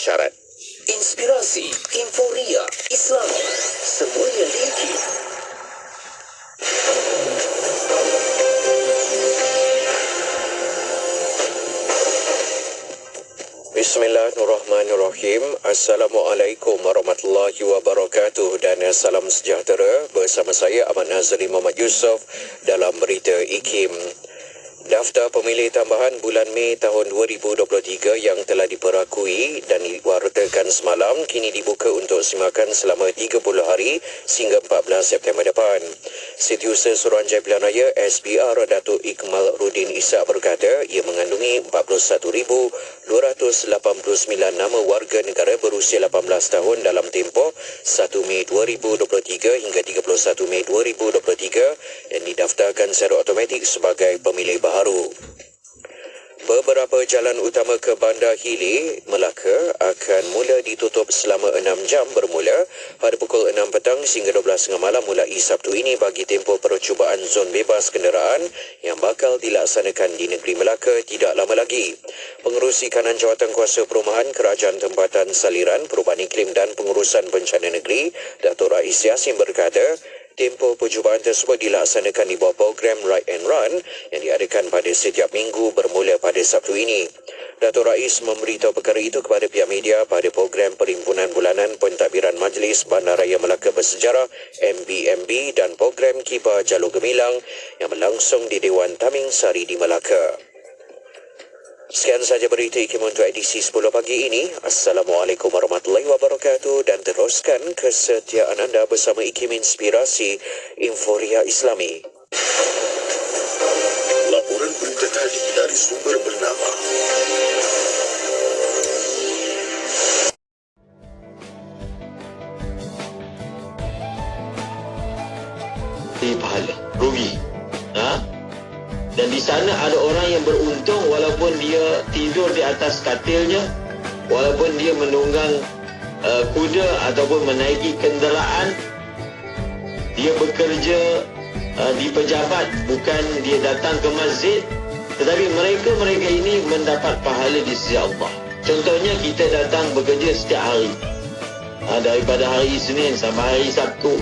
syarat. Inspirasi, Inforia, Islam, semuanya linki. Bismillahirrahmanirrahim. Assalamualaikum warahmatullahi wabarakatuh dan salam sejahtera. Bersama saya Ahmad Nazri Muhammad Yusof dalam berita IKIM. Daftar pemilih tambahan bulan Mei tahun 2023 yang telah diperakui dan diwartakan semalam kini dibuka untuk simakan selama 30 hari sehingga 14 September depan. Setiausaha Suruhanjaya Pilihan Raya SPR Datuk Ikmal Rudin Ishak berkata ia mengandungi 41,289 nama warga negara berusia 18 tahun dalam tempoh 1 Mei 2023 hingga 31 Mei 2023 yang didaftarkan secara automatik sebagai pemilih baharu. Beberapa jalan utama ke Bandar Hili, Melaka akan mula ditutup selama 6 jam bermula pada pukul 6 petang sehingga 12.30 malam mulai Sabtu ini bagi tempoh percubaan zon bebas kenderaan yang bakal dilaksanakan di negeri Melaka tidak lama lagi. Pengerusi kanan Jawatan Kuasa Perumahan Kerajaan Tempatan Saliran, Perubahan Iklim dan Pengurusan Bencana Negeri, Datuk Rais Yassin berkata, tempoh percubaan tersebut dilaksanakan di bawah program Ride and Run yang diadakan pada setiap minggu bermula pada Sabtu ini. Datuk Rais memberitahu perkara itu kepada pihak media pada program Perhimpunan Bulanan Pentadbiran Majlis Bandaraya Melaka Bersejarah MBMB dan program Kibar Jalur Gemilang yang berlangsung di Dewan Taming Sari di Melaka. Sekian sahaja berita IKIM untuk edisi 10 pagi ini. Assalamualaikum warahmatullahi wabarakatuh dan teruskan kesetiaan anda bersama IKIM Inspirasi Inforia Islami. Laporan berita tadi dari sumber bernama pahala, rugi. Dan di sana ada orang yang beruntung walaupun dia tidur di atas katilnya, walaupun dia menunggang kuda ataupun menaiki kenderaan, dia bekerja di pejabat, bukan dia datang ke masjid, tetapi mereka ini mendapat pahala di sisi Allah. Contohnya kita datang bekerja setiap hari, daripada hari Isnin sampai hari Sabtu.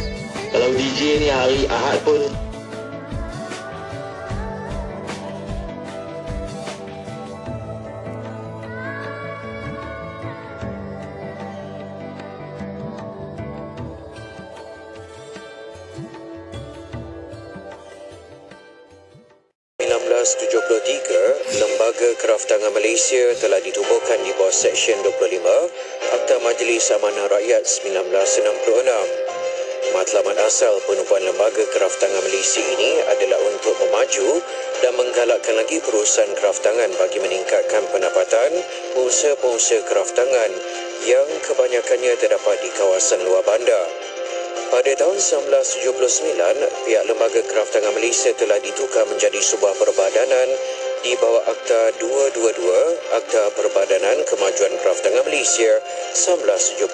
Kalau DJ ni hari Ahad pun Lembaga Kraftangan Malaysia telah ditubuhkan di bawah Seksyen 25 Akta Majlis Amanah Rakyat 1966. Matlamat asal penubuhan Lembaga Kraftangan Malaysia ini adalah untuk memaju dan menggalakkan lagi perusahaan kraftangan bagi meningkatkan pendapatan pengusaha-pengusaha kraftangan yang kebanyakannya terdapat di kawasan luar bandar. Pada tahun 1979, pihak Lembaga Kraftangan Malaysia telah ditukar menjadi sebuah perbadanan di bawah Akta 222, Akta Perbadanan Kemajuan Kraftangan Malaysia 1979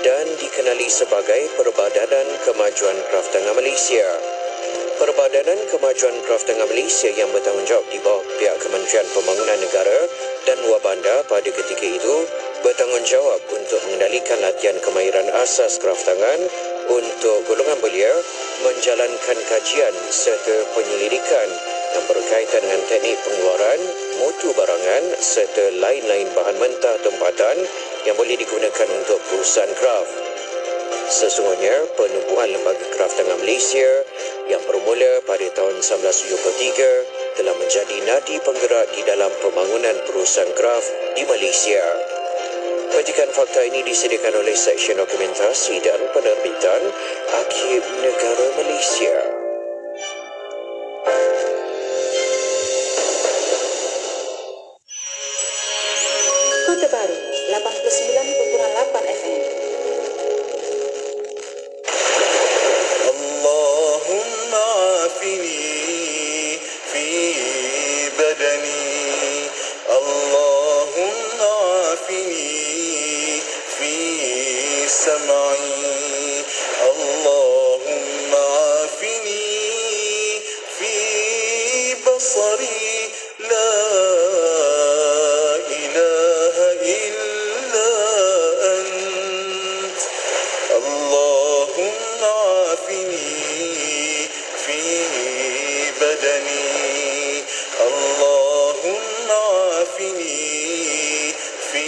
dan dikenali sebagai Perbadanan Kemajuan Kraftangan Malaysia. Perbadanan Kemajuan Kraftangan Malaysia yang bertanggungjawab di bawah pihak Kementerian Pembangunan Negara dan Luar Bandar pada ketika itu bertanggungjawab untuk mengendalikan latihan kemahiran asas kraftangan untuk golongan belia, menjalankan kajian serta penyelidikan yang berkaitan dengan teknik pengeluaran, mutu barangan serta lain-lain bahan mentah tempatan yang boleh digunakan untuk perusahaan kraft. Sesungguhnya, penubuhan Lembaga Kraftangan Malaysia yang bermula pada tahun 1973 telah menjadi nadi penggerak di dalam pembangunan perusahaan kraft di Malaysia. Petikan fakta ini disediakan oleh Seksyen Dokumentasi dan Penerbitan Akhir Negara Malaysia. Kota Baru 89.8 FM. Allahumma afini fi badani, Allahumma afini fi sam'i, Allahumma afini fi basari, la ilaha illa عافني في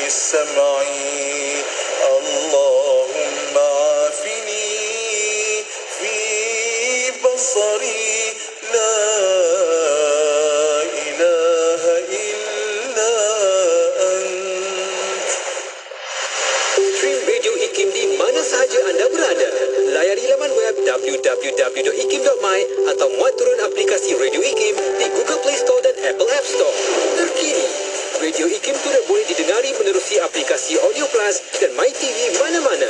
سمعي اللهم عافني في بصري لا إله إلا أنت. Stream Radio IKIM di mana sahaja anda berada. Layari laman web www.ikim.my atau muat turun aplikasi Radio IKIM di Google Play Store dan Apple App Store. Terkini, Radio IKIM turut boleh didengari menerusi aplikasi Audio Plus dan MyTV mana-mana.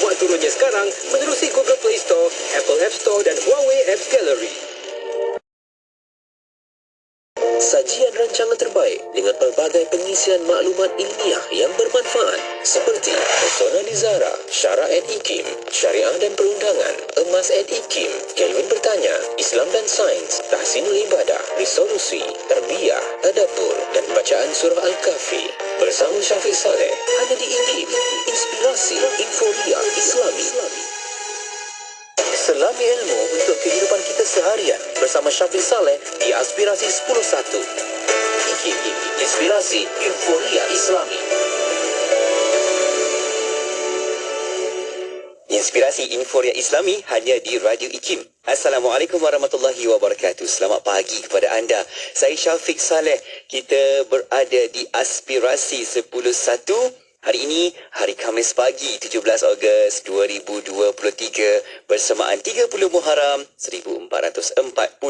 Muat turunnya sekarang menerusi Google Play Store, Apple App Store dan Huawei Apps Gallery. Sajian rancangan terbaik dengan pelbagai pengisian maklumat ilmiah yang bermanfaat seperti Persona Nizara, Syara at IKIM, Syariah dan Perundangan, Emas at IKIM, Kelvin Bertanya, Islam dan Sains, Tahsinul Ibadah, Resolusi, Tarbiyah, Tadabbur dan Bacaan Surah Al-Kahfi. Bersama Syafiq Saleh, hanya di IKIM, Inspirasi Inforia Islami. Selami ilmu untuk kehidupan kita seharian bersama Syafiq Saleh di Aspirasi 10.1. IKIM, Inspirasi Inforia Islami. Inspirasi Inforia Islami hanya di Radio IKIM. Assalamualaikum warahmatullahi wabarakatuh. Selamat pagi kepada anda. Saya Syafiq Saleh. Kita berada di Aspirasi 10.1. Hari ini, hari Khamis pagi 17 Ogos 2023 bersamaan 30 Muharram 1445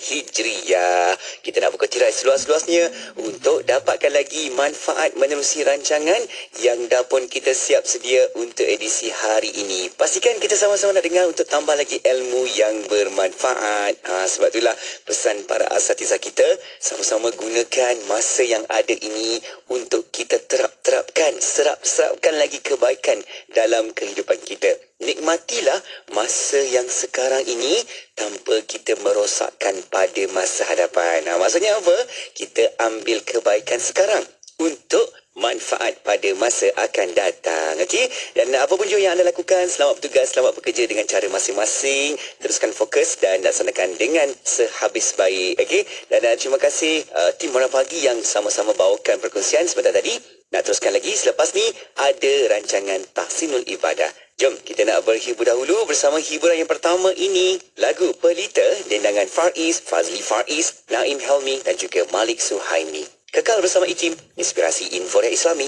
Hijriyah. Kita nak buka tirai seluas-luasnya untuk dapatkan lagi manfaat menerusi rancangan yang dah pun kita siap sedia untuk edisi hari ini. Pastikan kita sama-sama nak dengar untuk tambah lagi ilmu yang bermanfaat. Sebab itulah pesan para asatizah kita, sama-sama gunakan masa yang ada ini untuk kita terapkan, serapkan lagi kebaikan dalam kehidupan kita. Nikmatilah masa yang sekarang ini tanpa kita merosakkan pada masa hadapan. Maksudnya apa? Kita ambil kebaikan sekarang untuk manfaat pada masa akan datang. Okey? Dan apa pun juga yang anda lakukan, selamat bertugas, selamat bekerja dengan cara masing-masing. Teruskan fokus dan laksanakan dengan sehabis baik. Okey? Dan terima kasih tim Warna Pagi yang sama-sama bawakan perkongsian sebentar tadi. Nak teruskan lagi, selepas ni ada rancangan Tahsinul Ibadah. Jom kita nak berhibur dahulu bersama hiburan yang pertama ini. Lagu Pelita, dendangan Fariz, Fazli Fariz, Naim Helmi dan juga Malik Suhaimi. Kekal bersama IKIM, Inspirasi Inforia Islami.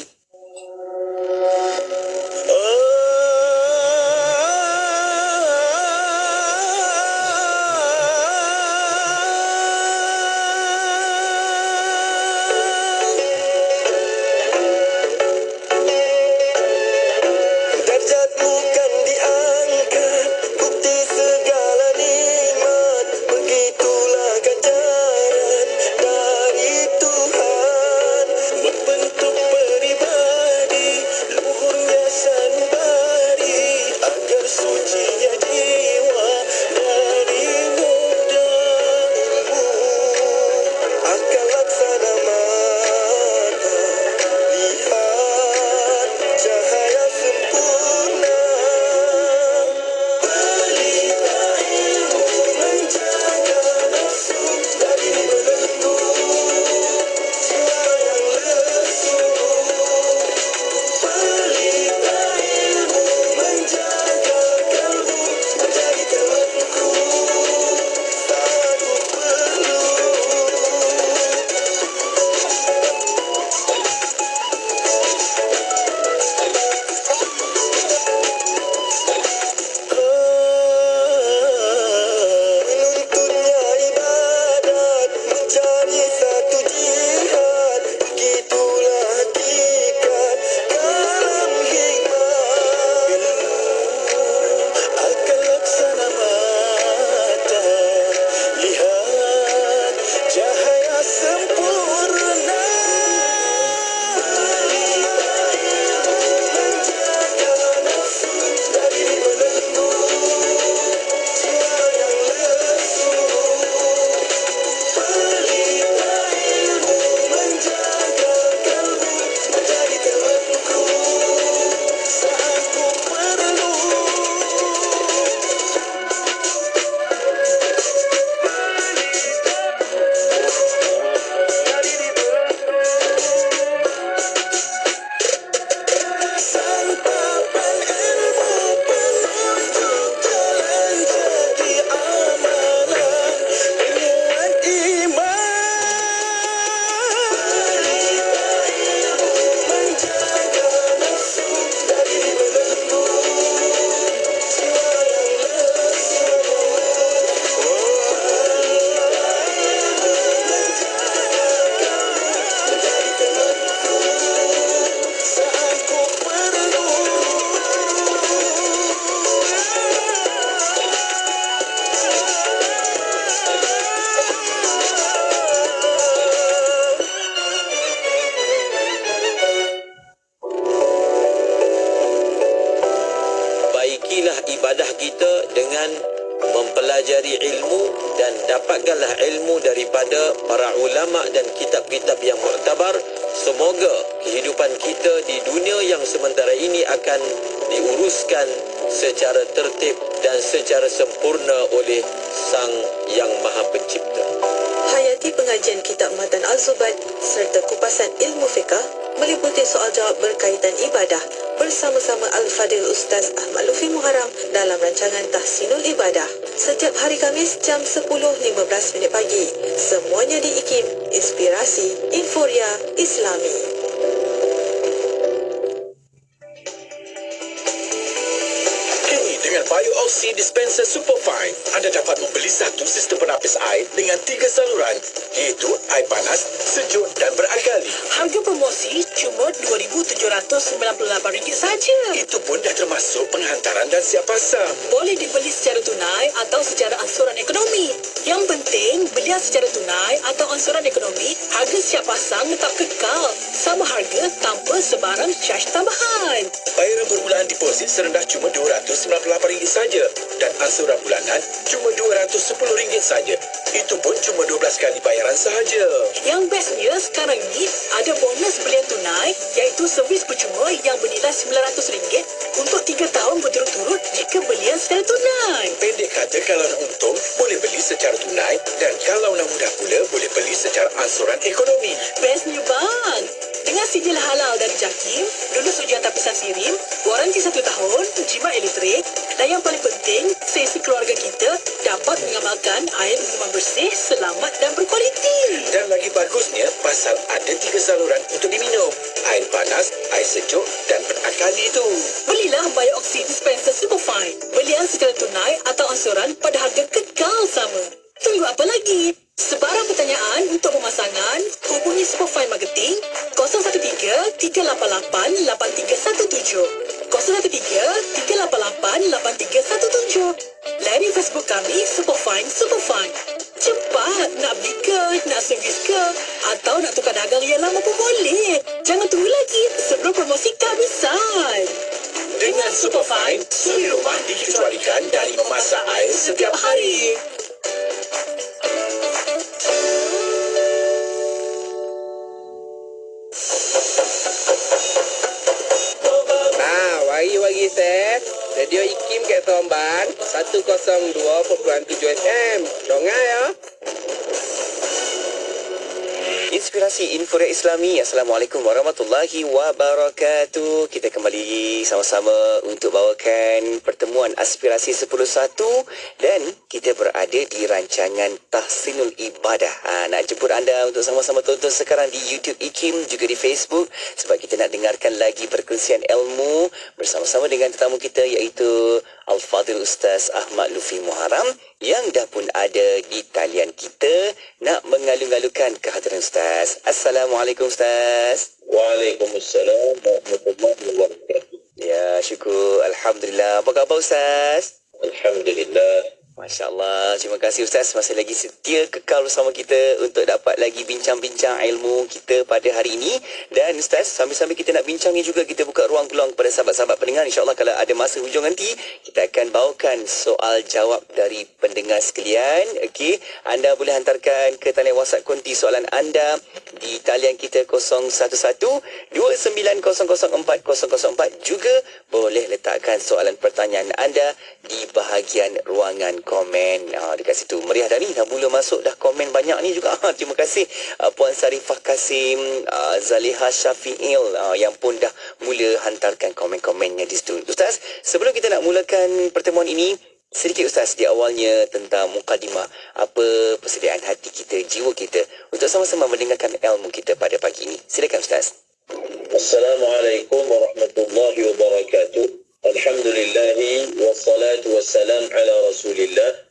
Bentuk peribadi dengan mempelajari ilmu dan dapatkanlah ilmu daripada para ulama dan kitab-kitab yang muktabar. Semoga kehidupan kita di dunia yang sementara ini akan diuruskan secara tertib dan secara sempurna oleh Sang Yang Maha Pencipta. Hayati pengajian kitab Matan Al-Zubat serta kupasan ilmu fiqah meliputi soal jawab berkaitan ibadah bersama-sama Al-Fadil Ustaz Ahmad Lufi Muharram dalam rancangan Tahsinul Ibadah setiap hari Khamis jam 10.15 pagi. Semuanya di IKIM, Inspirasi Inforia Islami. Dengan BioOxy Dispenser Superfine, anda dapat membeli satu sistem penapis air dengan 3 saluran, iaitu air panas, sejuk dan berakali. Harga promosi cuma RM2,798 saja. Itu pun dah termasuk penghantaran dan siap pasang. Boleh dibeli secara tunai atau secara ansuran ekonomi. Yang penting, belian secara tunai atau ansuran ekonomi, harga siap pasang tetap kekal. Sama harga tanpa sebarang caj tambahan. Bayaran bermula deposit serendah cuma RM298 saja dan ansuran bulanan cuma RM210 saja. Itu pun cuma 12 kali bayaran sahaja. Yang bestnya sekarang ni ada bonus belian tunai iaitu servis percuma yang bernilai RM900 untuk 3 tahun berturut-turut jika belian secara tunai. Pendek kata, kalau nak untung, boleh beli secara tunai dan kalau nak mudah pula, boleh beli secara ansuran ekonomi. Bestnya bang! Dengan sijil halal dari JAKIM, lulus ujian tapisan sirim, waranti 1 tahun, jimat elektrik dan yang paling penting, sesi keluarga kita dapat mengamalkan air minuman bersih, selamat dan berkualiti. Dan lagi bagusnya, pasal ada 3 saluran untuk diminum. Air panas, air sejuk dan berakali itu. Belilah BioOxy Dispenser Superfine. Belian secara tunai atau ansuran pada harga kekal sama. Tunggu apa lagi? Sebarang pertanyaan untuk pemasangan, hubungi Superfine Marketing 013-388-8317. 013-388-8317. Layari Facebook kami Superfine. Cepat, nak beli ke, nak servis ke, atau nak tukar dagang yang lama pun boleh. Jangan tunggu lagi sebelum promosi kehabisan. Dengan Superfine, suri rumah dikecualikan dari memasak air setiap hari. Wagi set Radio IKIM kat Seremban 102.7 FM. Dongai ya. Inspirasi Inforia Islami. Assalamualaikum warahmatullahi wabarakatuh. Kita kembali sama-sama untuk bawakan pertemuan Aspirasi 10.1 dan kita berada di rancangan Tahsinul Ibadah. Nak jemput anda untuk sama-sama tonton sekarang di YouTube IKIM, juga di Facebook, sebab kita nak dengarkan lagi perkongsian ilmu bersama-sama dengan tetamu kita iaitu Al-Fadil Ustaz Ahmad Lufi Muharram yang dah pun ada di talian kita nak mengalu-alukan kehadiran Ustaz. Assalamualaikum Ustaz. Waalaikumsalam warahmatullahi wabarakatuh. Ya, syukur. Alhamdulillah. Apa khabar Ustaz? Alhamdulillah. Masya Allah. Terima kasih Ustaz masih lagi setia kekal bersama kita untuk dapat lagi bincang-bincang ilmu kita pada hari ini. Dan Ustaz, sambil-sambil kita nak bincang ni juga kita buka ruang peluang kepada sahabat-sahabat pendengar. InsyaAllah kalau ada masa hujung nanti, kita akan bawakan soal jawab dari pendengar sekalian. Okey, anda boleh hantarkan ke talian WhatsApp konti soalan anda di talian kita 011-29004004. Juga boleh letakkan soalan pertanyaan anda di bahagian ruangan komen dekat situ. Meriah dah ni, dah mula masuk dah komen banyak ni juga. Terima kasih Puan Sarifah Kasim, Zaliha Syafi'il yang pun dah mula hantarkan komen-komennya di situ. Ustaz, sebelum kita nak mulakan pertemuan ini, sedikit Ustaz di awalnya tentang mukadimah, apa persediaan hati kita, jiwa kita untuk sama-sama mendengarkan ilmu kita pada pagi ini. Silakan Ustaz. Assalamualaikum warahmatullahi wabarakatuh. Alhamdulillahi wassalatu wassalam ala rasulillah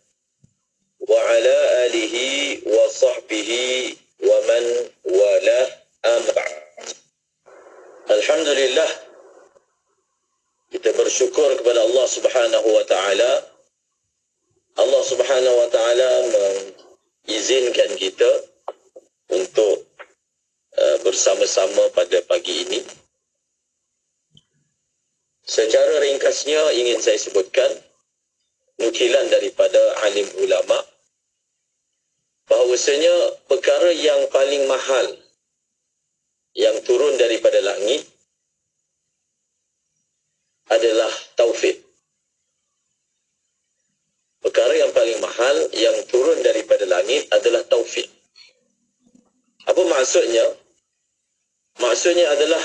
wa ala alihi wa sahbihi wa man wala amma. Alhamdulillah, kita bersyukur kepada Allah Subhanahu wa taala. Allah Subhanahu wa taala mengizinkan kita untuk bersama-sama pada pagi ini. Secara ringkasnya ingin saya sebutkan nukilan daripada alim ulama bahawasanya perkara yang paling mahal yang turun daripada langit adalah taufik. Perkara yang paling mahal yang turun daripada langit adalah taufik. Apa maksudnya? Maksudnya adalah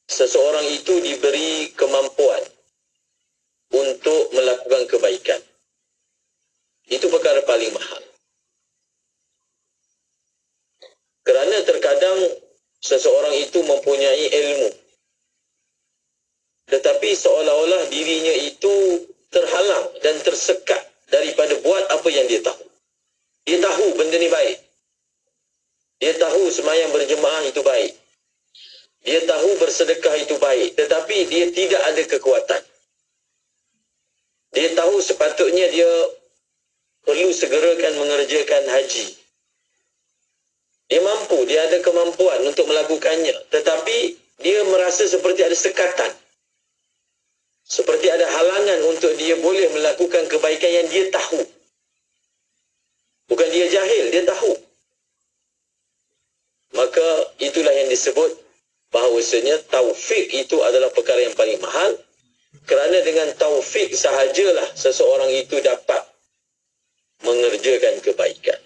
seseorang itu diberi kemampuan untuk melakukan kebaikan. Itu perkara paling mahal. Kerana terkadang seseorang itu mempunyai ilmu, tetapi seolah-olah dirinya itu terhalang dan tersekat daripada buat apa yang dia tahu. Dia tahu benda ni baik. Dia tahu sembahyang berjemaah itu baik. Dia tahu bersedekah itu baik, tetapi dia tidak ada kekuatan. Dia tahu sepatutnya dia perlu segerakan mengerjakan haji. Dia mampu, dia ada kemampuan untuk melakukannya, tetapi dia merasa seperti ada sekatan. Seperti ada halangan untuk dia boleh melakukan kebaikan yang dia tahu. Bukan dia jahil, dia tahu. Maka itulah yang disebut bahawasanya taufik itu adalah perkara yang paling mahal. Kerana dengan taufik sahajalah seseorang itu dapat mengerjakan kebaikan.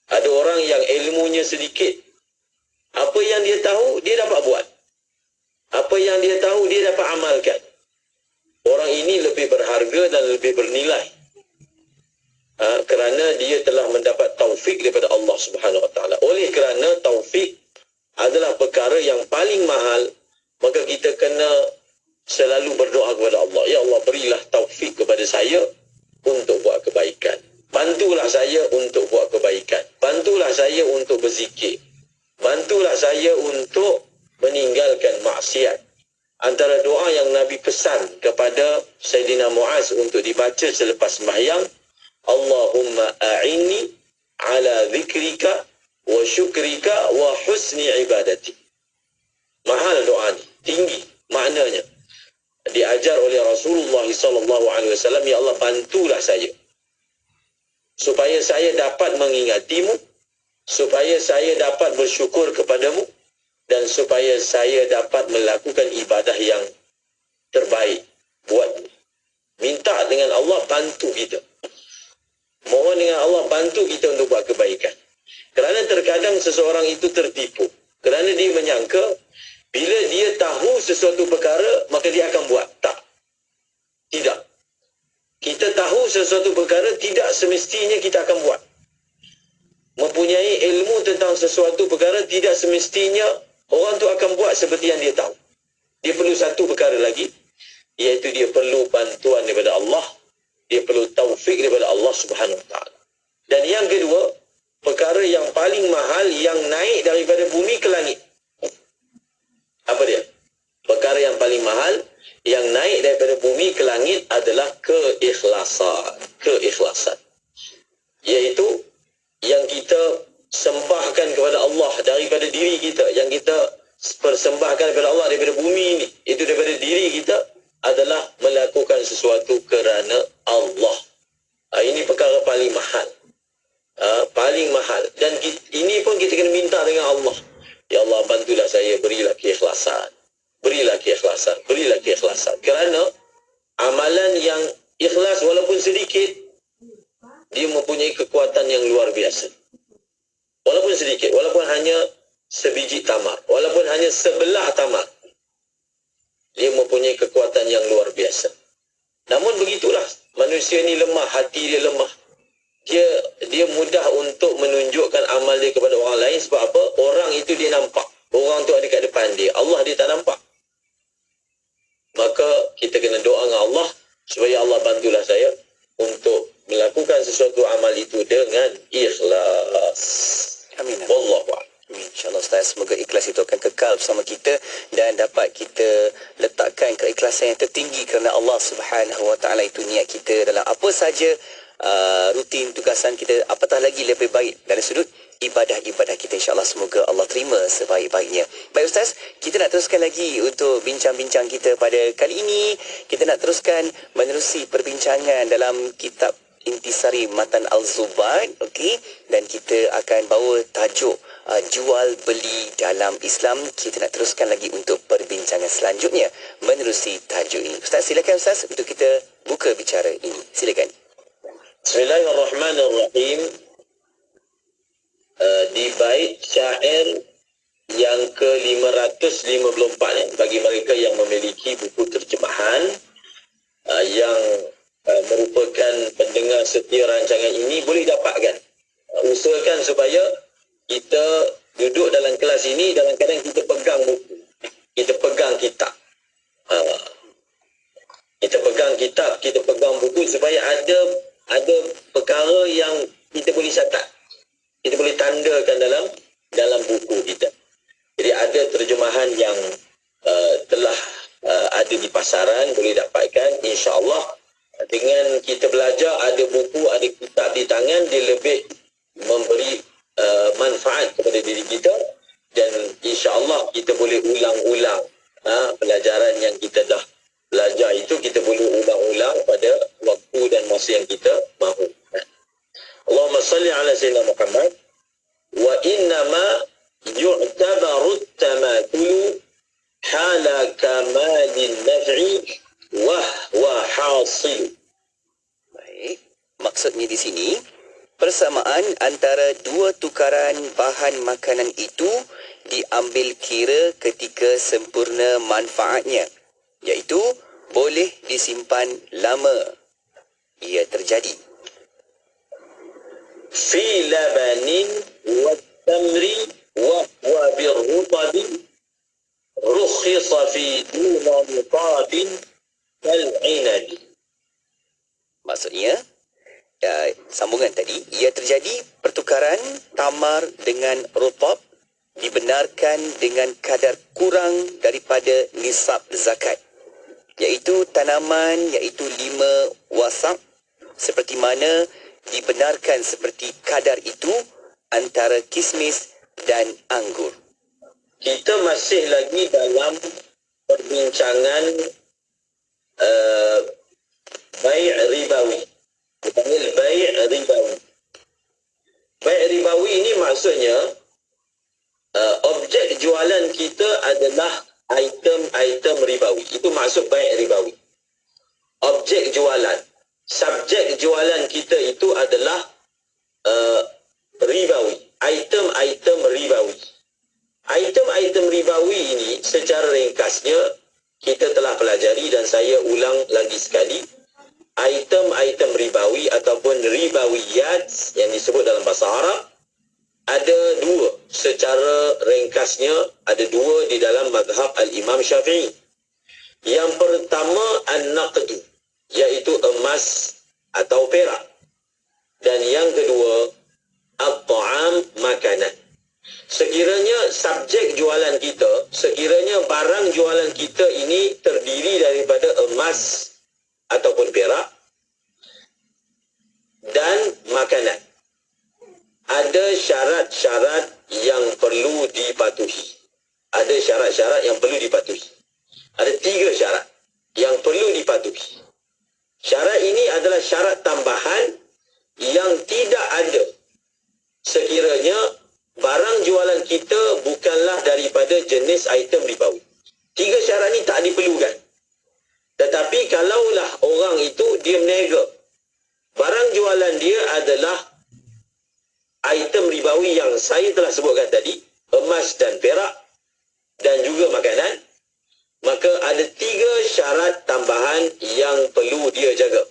Ada orang yang ilmunya sedikit. Apa yang dia tahu, dia dapat buat. Apa yang dia tahu, dia dapat amalkan. Orang ini lebih berharga dan lebih bernilai. Kerana dia telah mendapat taufik daripada Allah Subhanahu Wa Taala. Oleh kerana taufik adalah perkara yang paling mahal, maka kita kena selalu berdoa kepada Allah. Ya Allah, berilah taufik kepada saya untuk buat kebaikan. Bantulah saya untuk buat kebaikan. Bantulah saya untuk berzikir. Bantulah saya untuk meninggalkan maksiat. Antara doa yang Nabi pesan kepada Sayyidina Muaz untuk dibaca selepas sembahyang, Allahumma a'inni ala zikrika wa syukrika wa husni ibadati. Mahal doa ni, tinggi maknanya. Diajar oleh Rasulullah SAW, ya Allah, bantulah saya supaya saya dapat mengingatimu, supaya saya dapat bersyukur kepadamu, dan supaya saya dapat melakukan ibadah yang terbaik buatmu. Minta dengan Allah bantu kita. Mohon dengan Allah bantu kita untuk buat kebaikan. Kerana terkadang seseorang itu tertipu. Kerana dia menyangka bila dia tahu sesuatu perkara, maka dia akan buat. Tak. Tidak. Kita tahu sesuatu perkara, tidak semestinya kita akan buat. Mempunyai ilmu tentang sesuatu perkara, tidak semestinya orang tu akan buat seperti yang dia tahu. Dia perlu satu perkara lagi, iaitu dia perlu bantuan daripada Allah. Dia perlu taufik daripada Allah Subhanahu Wa Taala. Dan yang kedua, perkara yang paling mahal yang naik daripada bumi ke langit. Apa dia? Perkara yang paling mahal yang naik daripada bumi ke langit adalah keikhlasan. Keikhlasan. Iaitu yang kita sembahkan kepada Allah daripada diri kita. Yang kita persembahkan kepada Allah daripada bumi ini. Itu daripada diri kita adalah melakukan sesuatu kerana Allah. Ini perkara paling mahal. Paling mahal. Dan ini pun kita kena minta dengan Allah. Ya Allah, bantulah saya, berilah keikhlasan. Berilah keikhlasan. Berilah keikhlasan. Kerana amalan yang ikhlas walaupun sedikit, dia mempunyai kekuatan yang luar biasa. Walaupun sedikit, walaupun hanya sebiji tamar, walaupun hanya sebelah tamar, dia mempunyai kekuatan yang luar biasa. Namun begitulah, manusia ni lemah, hati dia lemah. Dia mudah untuk menunjukkan amal dia kepada orang lain. Sebab apa? Orang itu dia nampak. Orang tu ada kat depan dia. Allah dia tak nampak. Maka kita kena doa dengan Allah supaya Allah bantulah saya untuk melakukan sesuatu amal itu dengan ikhlas. Amin. Wallahu a'lam. InsyaAllah Ustaz, semoga ikhlas itu akan kekal bersama kita dan dapat kita letakkan keikhlasan yang tertinggi kerana Allah Subhanahu Wa Taala. Itu niat kita dalam apa saja rutin tugasan kita, apatah lagi lebih baik dari sudut ibadah-ibadah kita, insya-Allah semoga Allah terima sebaik-baiknya. Baik Ustaz, kita nak teruskan lagi untuk bincang-bincang kita pada kali ini. Kita nak teruskan menerusi perbincangan dalam kitab Intisari Matan Al-Zubat, okey, dan kita akan bawa tajuk jual beli dalam Islam. Kita nak teruskan lagi untuk perbincangan selanjutnya menerusi tajuk ini. Ustaz, silakan Ustaz untuk kita buka bicara ini. Silakan. Bismillahirrahmanirrahim. Di bait syair yang ke-554 bagi mereka yang memiliki buku terjemahan yang merupakan pendengar setia rancangan ini boleh dapatkan. Usahakan supaya kita duduk dalam kelas ini dalam keadaan kita pegang buku, kita pegang kitab. Kita pegang kitab, kita pegang buku supaya ada perkara yang kita boleh catat, kita boleh tandakan dalam buku kita. Jadi ada terjemahan yang telah ada di pasaran, boleh dapatkan. InsyaAllah dengan kita belajar, ada buku, ada kitab di tangan, dia lebih memberi manfaat kepada diri kita, dan insyaAllah kita boleh ulang-ulang pelajaran yang kita dah belajar itu, kita boleh ulang-ulang pada waktu dan masa yang kita mahu. Allahumma salli ala Sayyidina Muhammad. Wa innama yu'tabaru tamathulu hala kamalin naf'i wa huwa hasil. Baik, maksudnya di sini persamaan antara dua tukaran bahan makanan itu diambil kira ketika sempurna manfaatnya, iaitu boleh disimpan lama. Ia terjadi. Fi labanin wa tamri wa huwa birrutabi rukhisa fi duna mutabin kal-inabi. Maksudnya, sambungan tadi, ia terjadi pertukaran tamar dengan rutab dibenarkan dengan kadar kurang daripada nisab zakat, iaitu tanaman iaitu 5 wasak, seperti mana dibenarkan seperti kadar itu antara kismis dan anggur. Kita masih lagi dalam perbincangan bai' ribawi. Dipanggil bai' ribawi. Bai' ribawi ini maksudnya objek jualan kita adalah item-item ribawi. Itu maksud bai' ribawi. Objek jualan, subjek jualan kita itu adalah ribawi, item-item ribawi. Item-item ribawi ini secara ringkasnya kita telah pelajari dan saya ulang lagi sekali. Item-item ribawi ataupun ribawiyat yang disebut dalam bahasa Arab ada dua. Secara ringkasnya ada dua di dalam mazhab Al-Imam Syafi'i. Yang pertama an-naqdu, iaitu emas atau perak. Dan yang kedua at-ta'am, makanan. Sekiranya subjek jualan kita, sekiranya barang jualan kita ini terdiri daripada emas ataupun perak dan makanan, ada syarat-syarat yang perlu dipatuhi. Ada syarat-syarat yang perlu dipatuhi. Ada 3 syarat yang perlu dipatuhi. Syarat ini adalah syarat tambahan yang tidak ada sekiranya barang jualan kita bukanlah daripada jenis item ribawi. 3 syarat ini tak diperlukan. Tetapi kalaulah orang itu dia meniaga, barang jualan dia adalah item ribawi yang saya telah sebutkan tadi, emas dan perak dan juga makanan, maka ada 3 syarat tambahan yang perlu dia jaga.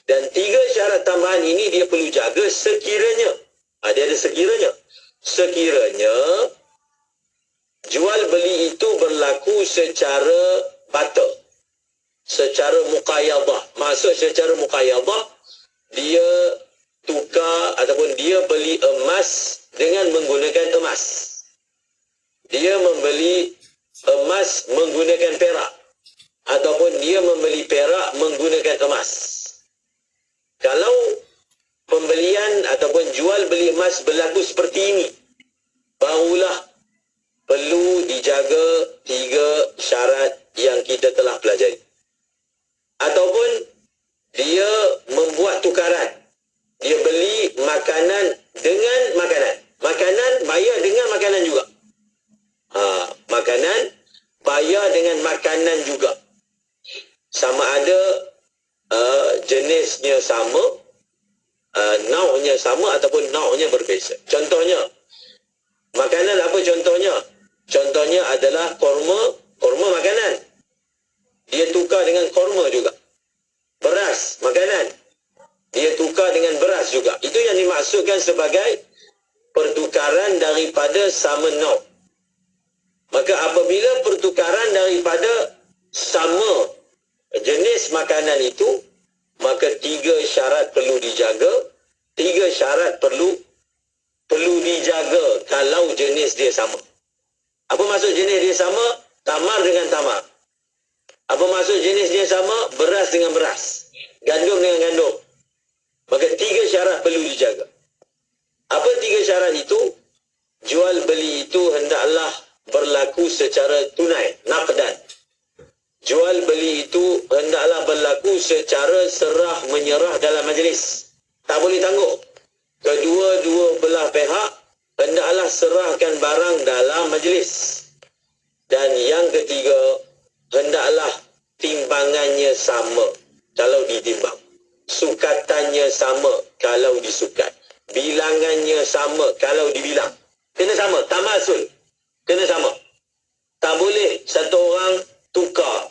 Dan 3 syarat tambahan ini dia perlu jaga sekiranya, ada sekiranya jual beli itu berlaku secara barter, secara muqayadah. Maksud secara muqayadah, dia tukar ataupun dia beli emas dengan menggunakan emas. Dia membeli emas menggunakan perak, ataupun dia membeli perak menggunakan emas. Kalau pembelian ataupun jual beli emas berlaku seperti ini, barulah perlu dijaga 3 syarat yang kita telah pelajari. Ataupun dia membuat tukaran, dia beli makanan dengan makanan, makanan bayar dengan makanan juga. Makanan bayar dengan makanan juga, sama ada jenisnya sama, nau'nya sama ataupun nau'nya berbeza. Contohnya, makanan apa contohnya? Contohnya adalah korma makanan. Dia tukar dengan korma juga. Beras, makanan. Dia tukar dengan beras juga. Itu yang dimaksudkan sebagai pertukaran daripada sama nau'. Maka apabila pertukaran daripada sama jenis makanan itu, maka 3 syarat perlu dijaga. 3 syarat perlu dijaga kalau jenis dia sama. Apa maksud jenis dia sama? Tamar dengan tamar. Apa maksud jenis dia sama? Beras dengan beras. Gandum dengan gandum. Maka 3 syarat perlu dijaga. Apa 3 syarat itu? Jual beli itu hendaklah berlaku secara tunai, naqdan. Jual beli itu hendaklah berlaku secara serah menyerah dalam majlis. Tak boleh tangguh. Kedua-dua belah pihak hendaklah serahkan barang dalam majlis. Dan yang ketiga, hendaklah timbangannya sama kalau ditimbang. Sukatannya sama kalau disukat. Bilangannya sama kalau dibilang. Kena sama, tamasul. Kena sama. Tak boleh satu orang tukar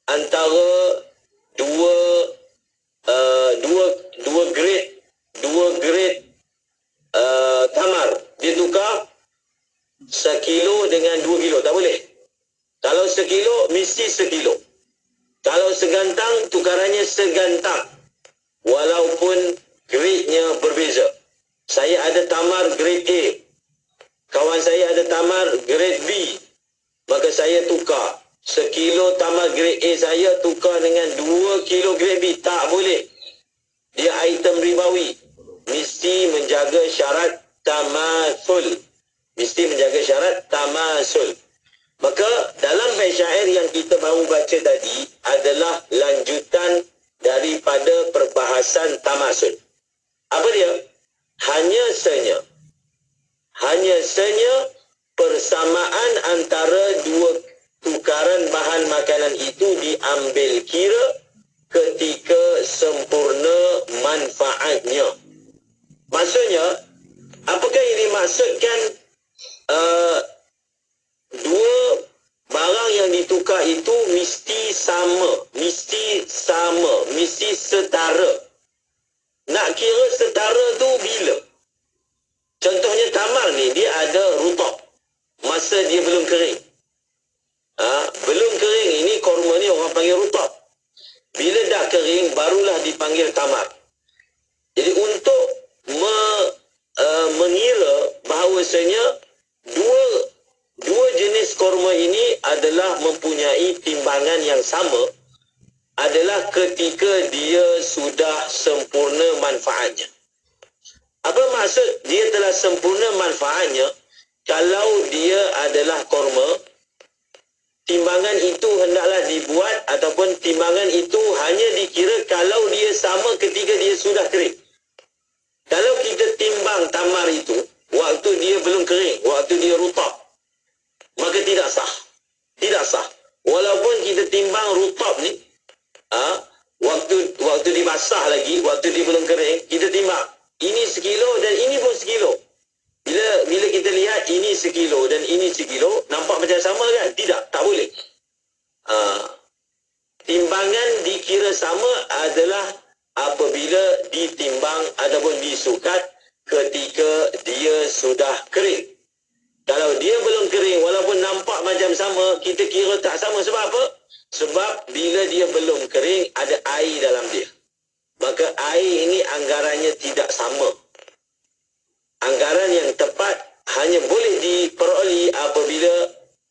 antara dua grade tamar. Dia tukar 1 kilo dengan 2 kilo. Tak boleh. Kalau 1 kilo, mesti 1 kilo. Kalau segantang, tukarannya segantang. Walaupun grade-nya berbeza. Saya ada tamar grade A. Kawan saya ada tamar grade B. Maka saya tukar 1 kilo tamar grade A saya tukar dengan 2 kilo grade B. Tak boleh. Dia item ribawi. Mesti menjaga syarat tamasul. Mesti menjaga syarat tamasul. Maka dalam bait syair yang kita baru baca tadi adalah lanjutan daripada perbahasan tamasul. Apa dia? Hanya saja persamaan antara dua tukaran bahan makanan itu diambil kira ketika sempurna manfaatnya. Maksudnya, apakah yang dimaksudkan dua barang yang ditukar itu mesti setara. Nak kira setara tu bila? Contohnya tamar ni, dia ada rutab. Masa dia belum kering. Belum kering, ini korma ni orang panggil rutab. Bila dah kering, barulah dipanggil tamar. Jadi untuk mengira bahawasanya dua jenis korma ini adalah mempunyai timbangan yang sama adalah ketika dia sudah sempurna manfaatnya. Apa maksud dia telah sempurna manfaatnya? Kalau dia adalah korma, timbangan itu hendaklah dibuat ataupun timbangan itu hanya dikira kalau dia sama ketika dia sudah kering. Kalau kita timbang tamar itu waktu dia belum kering, waktu dia rutab, maka tidak sah. Tidak sah. Walaupun kita timbang rutab ni, waktu dibasah lagi, waktu dia belum kering, kita timbang. Ini 1 kilo dan ini pun 1 kilo. Bila kita lihat ini 1 kilo dan ini 1 kilo, nampak macam sama kan? Tidak, tak boleh. Timbangan dikira sama adalah apabila ditimbang ataupun disukat ketika dia sudah kering. Kalau dia belum kering, walaupun nampak macam sama, kita kira tak sama. Sebab apa? Sebab bila dia belum kering, ada air dalam dia. Maka air ini anggarannya tidak sama. Anggaran yang tepat hanya boleh diperoleh apabila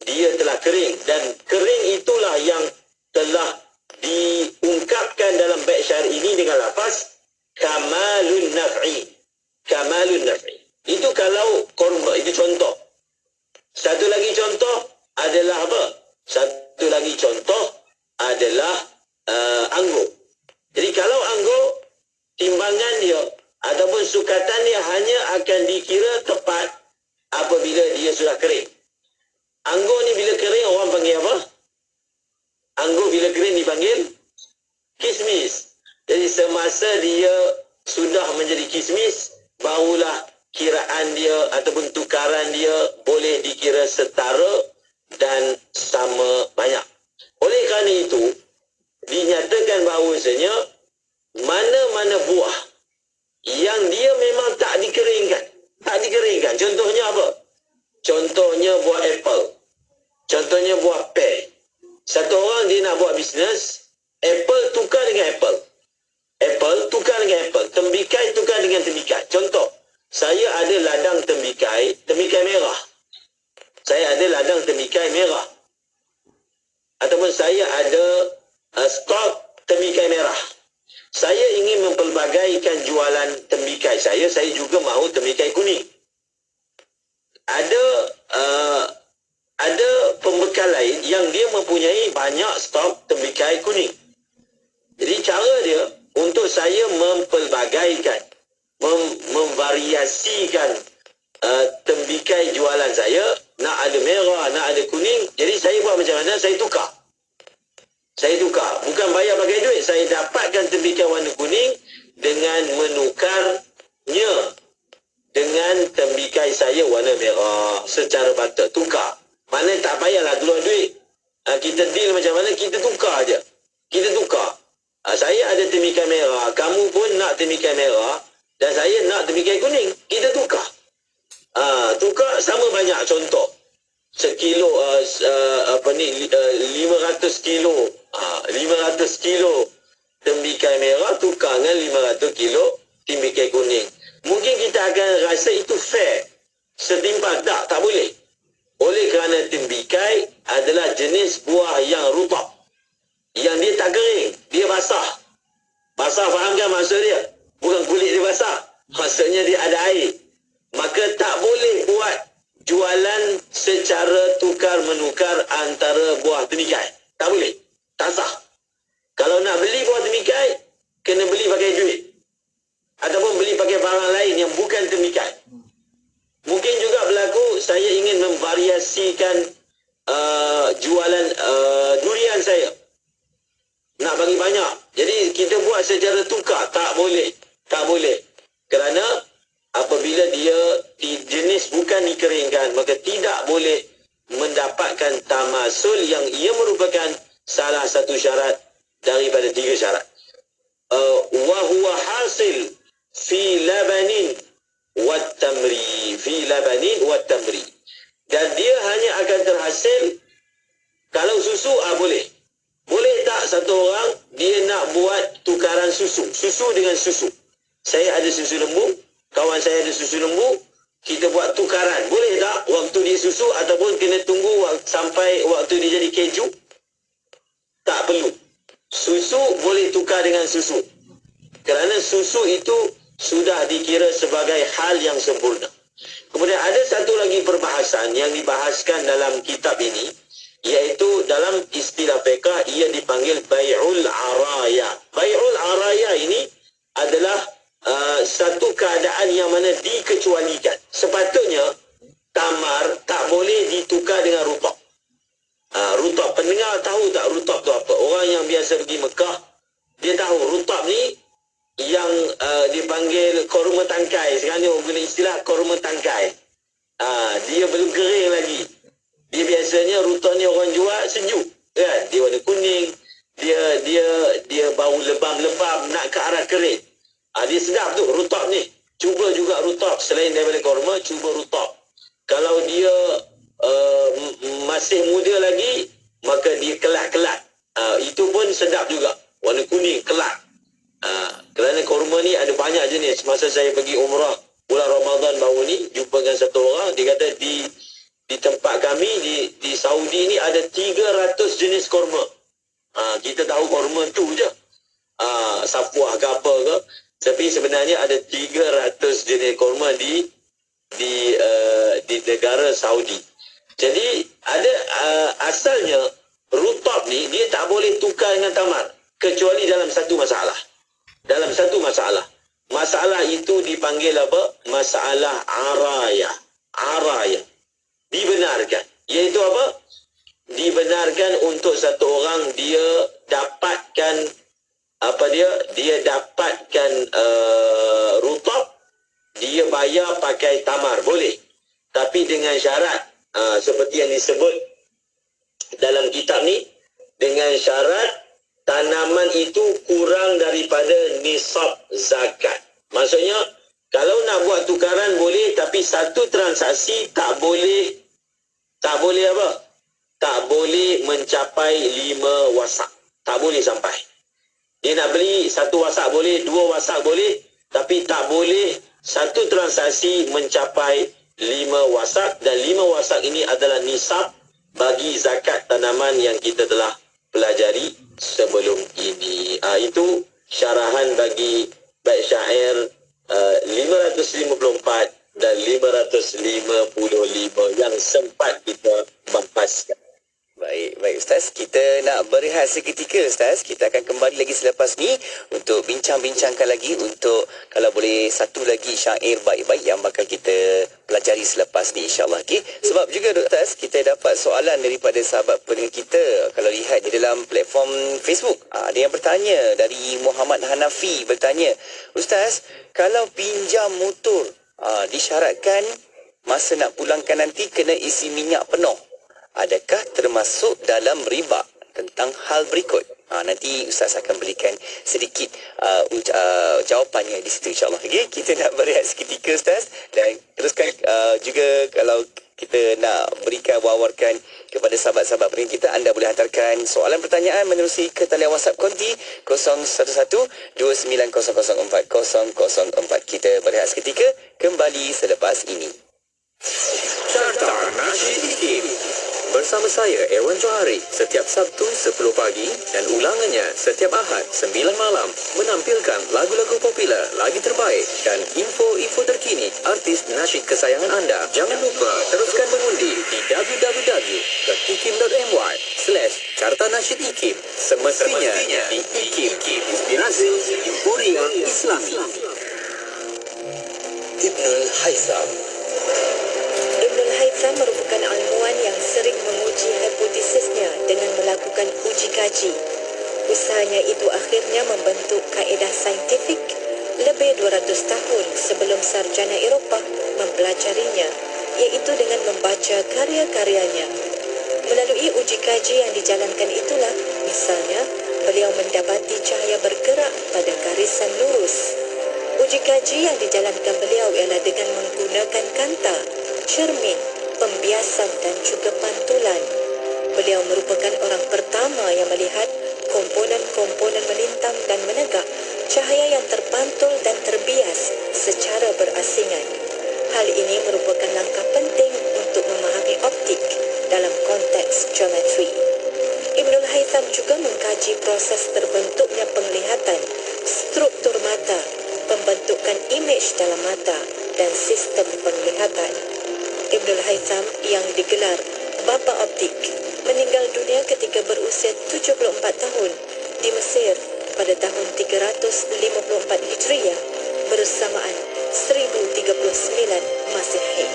dia telah kering. Dan kering itulah yang telah diungkapkan dalam bait syair ini dengan lafaz kamalun naf'i. adalah apa? Satu lagi contoh adalah anggur. Jadi kalau anggur, timbangan dia ataupun sukatan dia hanya akan dikira tepat apabila dia sudah kering. Anggur ni bila kering orang panggil apa? Anggur bila kering dipanggil kismis. Jadi semasa dia sudah menjadi kismis, barulah kiraan dia ataupun tukaran dia boleh dikira setara dan sama banyak. Oleh kerana itu, dinyatakan bahawasanya mana-mana buah yang dia memang tak dikeringkan. Contohnya apa? Contohnya buah apple. Contohnya buah pear. Satu orang dia nak buat bisnes, apple tukar dengan apple. Apple tukar dengan apple. Tembikai tukar dengan tembikai. Contoh, saya ada ladang tembikai merah. Saya ada ladang tembikai merah. Ataupun saya ada stok tembikai merah. Saya ingin mempelbagaikan jualan tembikai saya juga mahu tembikai kuning. Ada pembekal lain yang dia mempunyai banyak stok tembikai kuning. Jadi cara dia untuk saya mempelbagaikan, memvariasikan tembikai jualan saya, nak ada merah, nak ada kuning. Jadi saya buat macam mana? Saya tukar. Bukan bayar pakai duit. Saya dapatkan tembikai warna kuning dengan menukarnya dengan tembikai saya warna merah secara patut. Tukar. Mana tak payahlah keluar duit. Kita deal macam mana? Kita tukar je. Saya ada tembikai merah. Kamu pun nak tembikai merah. Dan saya nak tembikai kuning. Kita tukar. Tukar sama banyak. Contoh. Sekilo 500 kilo 500 kilo tembikai merah tukar dengan 500 kilo tembikai kuning. Mungkin kita akan rasa itu fair, setimpal. Tak boleh. Oleh kerana tembikai adalah jenis buah yang rutab, yang dia tak kering, dia basah. Faham kan maksud dia? Bukan kulit dia basah, maksudnya dia ada air. Maka tak boleh buat jualan secara tukar-menukar antara buah tembikai. Tak boleh. Tak sah. Kalau nak beli buah tembikai, kena beli pakai duit. Ataupun beli pakai barang lain yang bukan tembikai. Mungkin juga berlaku saya ingin memvariasikan jualan durian saya. Nak bagi banyak. Jadi kita buat secara tukar. Tak boleh. Kerana apabila dia jenis bukan dikeringkan, maka tidak boleh mendapatkan tamasul yang ia merupakan salah satu syarat daripada 3 syarat. Wa huwa hasil fi labanin wat tamri. Dan dia hanya akan terhasil kalau susu. Boleh. Boleh tak satu orang dia nak buat tukaran susu dengan susu? Saya ada susu lembu, kawan saya ada susu lembu, kita buat tukaran. Boleh tak waktu dia susu ataupun kena tunggu sampai waktu dia jadi keju? Tak perlu. Susu boleh tukar dengan susu. Kerana susu itu sudah dikira sebagai hal yang sempurna. Kemudian ada satu lagi perbahasan yang dibahaskan dalam kitab ini, iaitu dalam istilah fiqh ia dipanggil bai'ul araya. Bai'ul araya ini adalah satu keadaan yang mana dikecualikan. Sepatutnya tamar tak boleh ditukar dengan rutab. Rutab, pendengar tahu tak rutab tu apa? Orang yang biasa pergi Mekah, dia tahu rutab ni yang dipanggil korma tangkai. Sekarang ni orang guna istilah korma tangkai. Dia belum kering lagi. Dia biasanya rutab ni orang jual sejuk, kan? Dia warna kuning, dia bau lebam-lebam nak ke arah kering. Dia sedap tu rutab ni. Cuba juga rutab. Selain daripada korma, cuba rutab. Kalau dia masih muda lagi, maka dia kelat-kelat. Itu pun sedap juga. Warna kuning, kelat. Kerana korma ni ada banyak jenis. Masa saya pergi umrah bulan Ramadan baru ni, jumpa dengan satu orang, dia kata di tempat kami di Saudi ni ada 300 jenis korma. Kita tahu korma tu je. Sapuah ke apa ke. Tapi sebenarnya ada 300 jenis korma di negara Saudi. Jadi ada asalnya rutab ni dia tak boleh tukar dengan tamar kecuali dalam satu masalah. Dalam satu masalah. Masalah itu dipanggil apa? Masalah arayah. Arayah. Dibenarkan. Iaitu apa? Dibenarkan untuk satu orang dia dapatkan dia dapatkan rutab, dia bayar pakai tamar, boleh. Tapi dengan syarat seperti yang disebut dalam kitab ni, dengan syarat tanaman itu kurang daripada nisab zakat. Maksudnya kalau nak buat tukaran boleh, tapi satu transaksi tak boleh apa? Tak boleh mencapai 5 wasak. Tak boleh sampai. Dia nak beli 1 wasak boleh, 2 wasak boleh, tapi tak boleh satu transaksi mencapai 5 wasak, dan 5 wasak ini adalah nisab bagi zakat tanaman yang kita telah pelajari sebelum ini. Itu syarahan bagi bait syair 554 dan 555 yang sempat kita bahaskan. Baik Ustaz, kita nak berehat seketika Ustaz. Kita akan kembali lagi selepas ni untuk bincang-bincangkan lagi, untuk kalau boleh satu lagi syair baik-baik yang bakal kita pelajari selepas ni, insyaAllah. Okay? Sebab juga Ustaz, kita dapat soalan daripada sahabat pendengar kita. Kalau lihat di dalam platform Facebook, ada yang bertanya, dari Muhammad Hanafi bertanya, Ustaz, kalau pinjam motor disyaratkan masa nak pulangkan nanti kena isi minyak penuh, adakah termasuk dalam riba? Tentang hal berikut, nanti Ustaz akan berikan sedikit jawapannya di situ, insyaAllah. Okay? Kita nak berehat seketika Ustaz, dan teruskan juga kalau kita nak berikan wawarkan kepada sahabat-sahabat pendengar kita, anda boleh hantarkan soalan pertanyaan menerusi ke talian WhatsApp konti 011-29004004. Kita berehat seketika, kembali selepas ini. Carta Nasyid Iklim bersama saya Erwan Johari setiap Sabtu 10 pagi dan ulangannya setiap Ahad 9 malam, menampilkan lagu-lagu popular, lagi terbaik dan info-info terkini artis nasyid kesayangan anda. Jangan lupa teruskan mengundi di www.ikim.my/Carta Nasyid Ikim. Semestinya di Ikim, inspirasi Emporia Islami. Ibnul Haitham. Ibnul Haitham merupakan ilmuwan yang sering menguji hipotesisnya dengan melakukan uji kaji. Usahanya itu akhirnya membentuk kaedah saintifik lebih 200 tahun sebelum sarjana Eropah mempelajarinya, iaitu dengan membaca karya-karyanya. Melalui uji kaji yang dijalankan itulah, misalnya, beliau mendapati cahaya bergerak pada garisan lurus. Uji kaji yang dijalankan beliau ialah dengan menggunakan kanta, cermin, pembiasan dan juga pantulan. Beliau merupakan orang pertama yang melihat komponen-komponen melintang dan menegak, cahaya yang terpantul dan terbias secara berasingan. Hal ini merupakan langkah penting untuk memahami optik dalam konteks geometri. Ibnul Haitham juga mengkaji proses terbentuknya penglihatan, struktur mata, pembentukan imej dalam mata dan sistem penglihatan. Ibnul Haitham yang digelar Bapa Optik meninggal dunia ketika berusia 74 tahun di Mesir pada tahun 354 Hijriah bersamaan 1039 Masehi.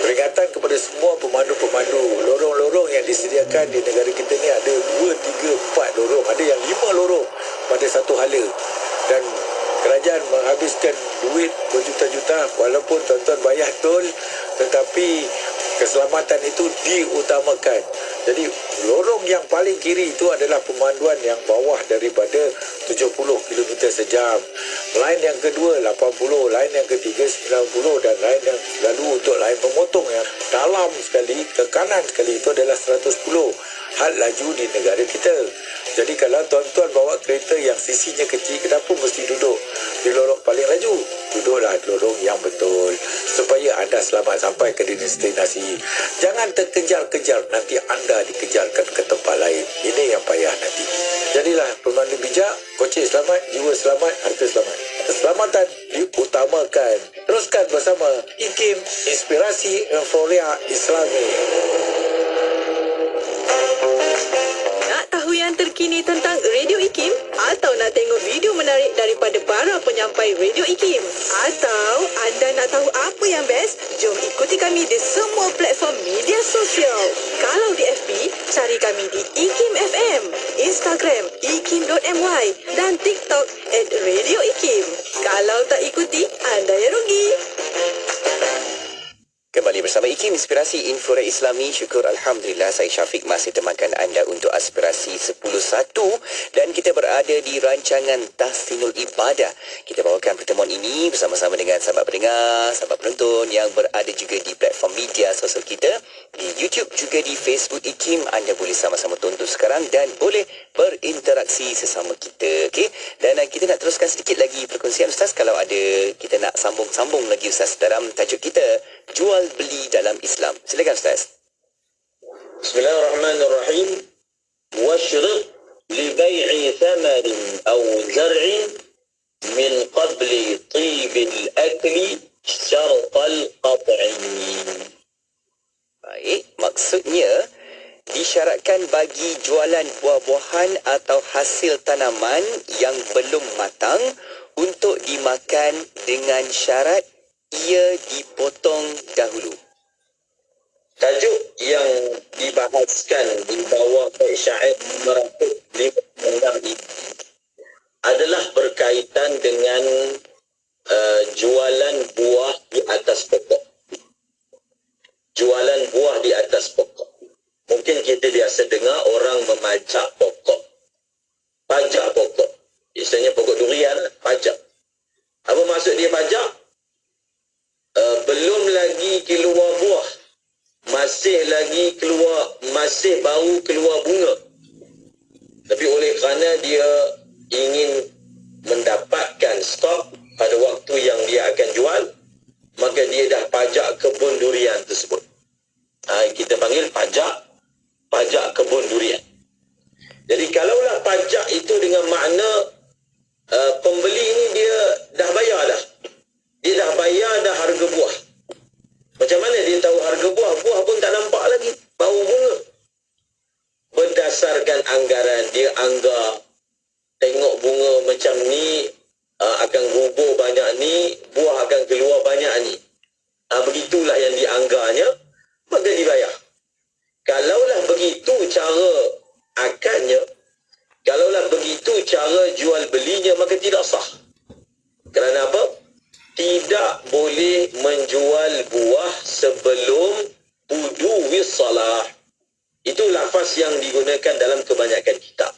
Peringatan kepada semua pemandu-pemandu lorong-lorong yang disediakan di negara kita ni, ada 2, 3, 4 lorong, ada yang 5 lorong pada satu hala, dan kerajaan menghabiskan duit berjuta-juta walaupun tuan-tuan bayar tol, tetapi keselamatan itu diutamakan. Jadi lorong yang paling kiri itu adalah pemanduan yang bawah daripada 70 km sejam. Lain yang kedua 80, lain yang ketiga 90, dan lain yang lalu untuk lain memotong yang dalam sekali, ke kanan sekali, itu adalah 110 had laju di negara kita. Jadi kalau tuan-tuan bawa kereta yang sisinya kecil, kenapa mesti duduk di lorong paling laju? Duduklah di lorong yang betul supaya anda selamat sampai ke destinasi. Jangan terkejar-kejar, nanti anda dikejarkan ke tempat lain. Ini yang payah nanti. Jadilah pemandu bijak, kocik selamat, jiwa selamat, harta selamat. Keselamatan diutamakan. Teruskan bersama IKIM, Inspirasi Euforia Islami. Nak tahu yang terkini tentang Radio IKIM? Atau nak tengok video menarik daripada para penyampai Radio IKIM? Atau anda nak tahu apa yang best? Jom ikuti kami di semua platform media sosial. Kalau di FB, cari kami di IKIM FM, Instagram ikim.my dan TikTok @Radio IKIM. Kalau tak ikuti, anda yang rugi. Kembali bersama IKIM, Inspirasi Infura Islami. Syukur Alhamdulillah, saya Syafiq masih temankan anda untuk Aspirasi 10.1 dan kita berada di rancangan Tahsinul Ibadah. Kita bawakan pertemuan ini bersama-sama dengan sahabat pendengar, sahabat penonton yang berada juga di platform media sosial kita, di YouTube juga di Facebook IKIM. Anda boleh sama-sama tonton sekarang dan boleh berinteraksi sesama kita. Okay? Dan kita nak teruskan sedikit lagi perkongsian Ustaz. Kalau ada, kita nak sambung-sambung lagi Ustaz dalam tajuk kita, jual beli dalam Islam. Silakan Ustaz. Bismillahirrahmanirrahim. Washrid li bai'i thamarin aw zar'in min qabli tibil akli syartal qat'i. Baik, maksudnya disyaratkan bagi jualan buah-buahan atau hasil tanaman yang belum matang untuk dimakan dengan syarat ia dipotong dahulu. Tajuk yang dibahaskan di bawah bait syair 556 ini adalah berkaitan dengan jualan buah di atas pokok. Jualan buah di atas pokok. Mungkin kita biasa dengar orang memajak pokok. Pajak pokok. Istilahnya pokok durian, pajak. Apa maksud dia pajak? Belum lagi keluar buah, masih baru keluar bunga, tapi oleh kerana dia ingin mendapatkan stok pada waktu yang dia akan jual, maka dia dah pajak kebun durian tersebut. Kita panggil pajak kebun durian. Jadi kalaulah pajak itu dengan makna pembeli ini dia dah bayar dah. Dia dah bayar dah harga buah. Macam mana dia tahu harga buah? Buah pun tak nampak lagi. Baru bunga. Berdasarkan anggaran, dia anggar. Tengok bunga macam ni, akan gugur banyak ni, buah akan keluar banyak ni. Begitulah yang dianggarnya, maka dibayar. Kalaulah begitu cara akadnya, kalaulah begitu cara jual belinya, maka tidak sah. Kerana apa? Tidak boleh menjual buah sebelum buduwis salah. Itu lafaz yang digunakan dalam kebanyakan kitab.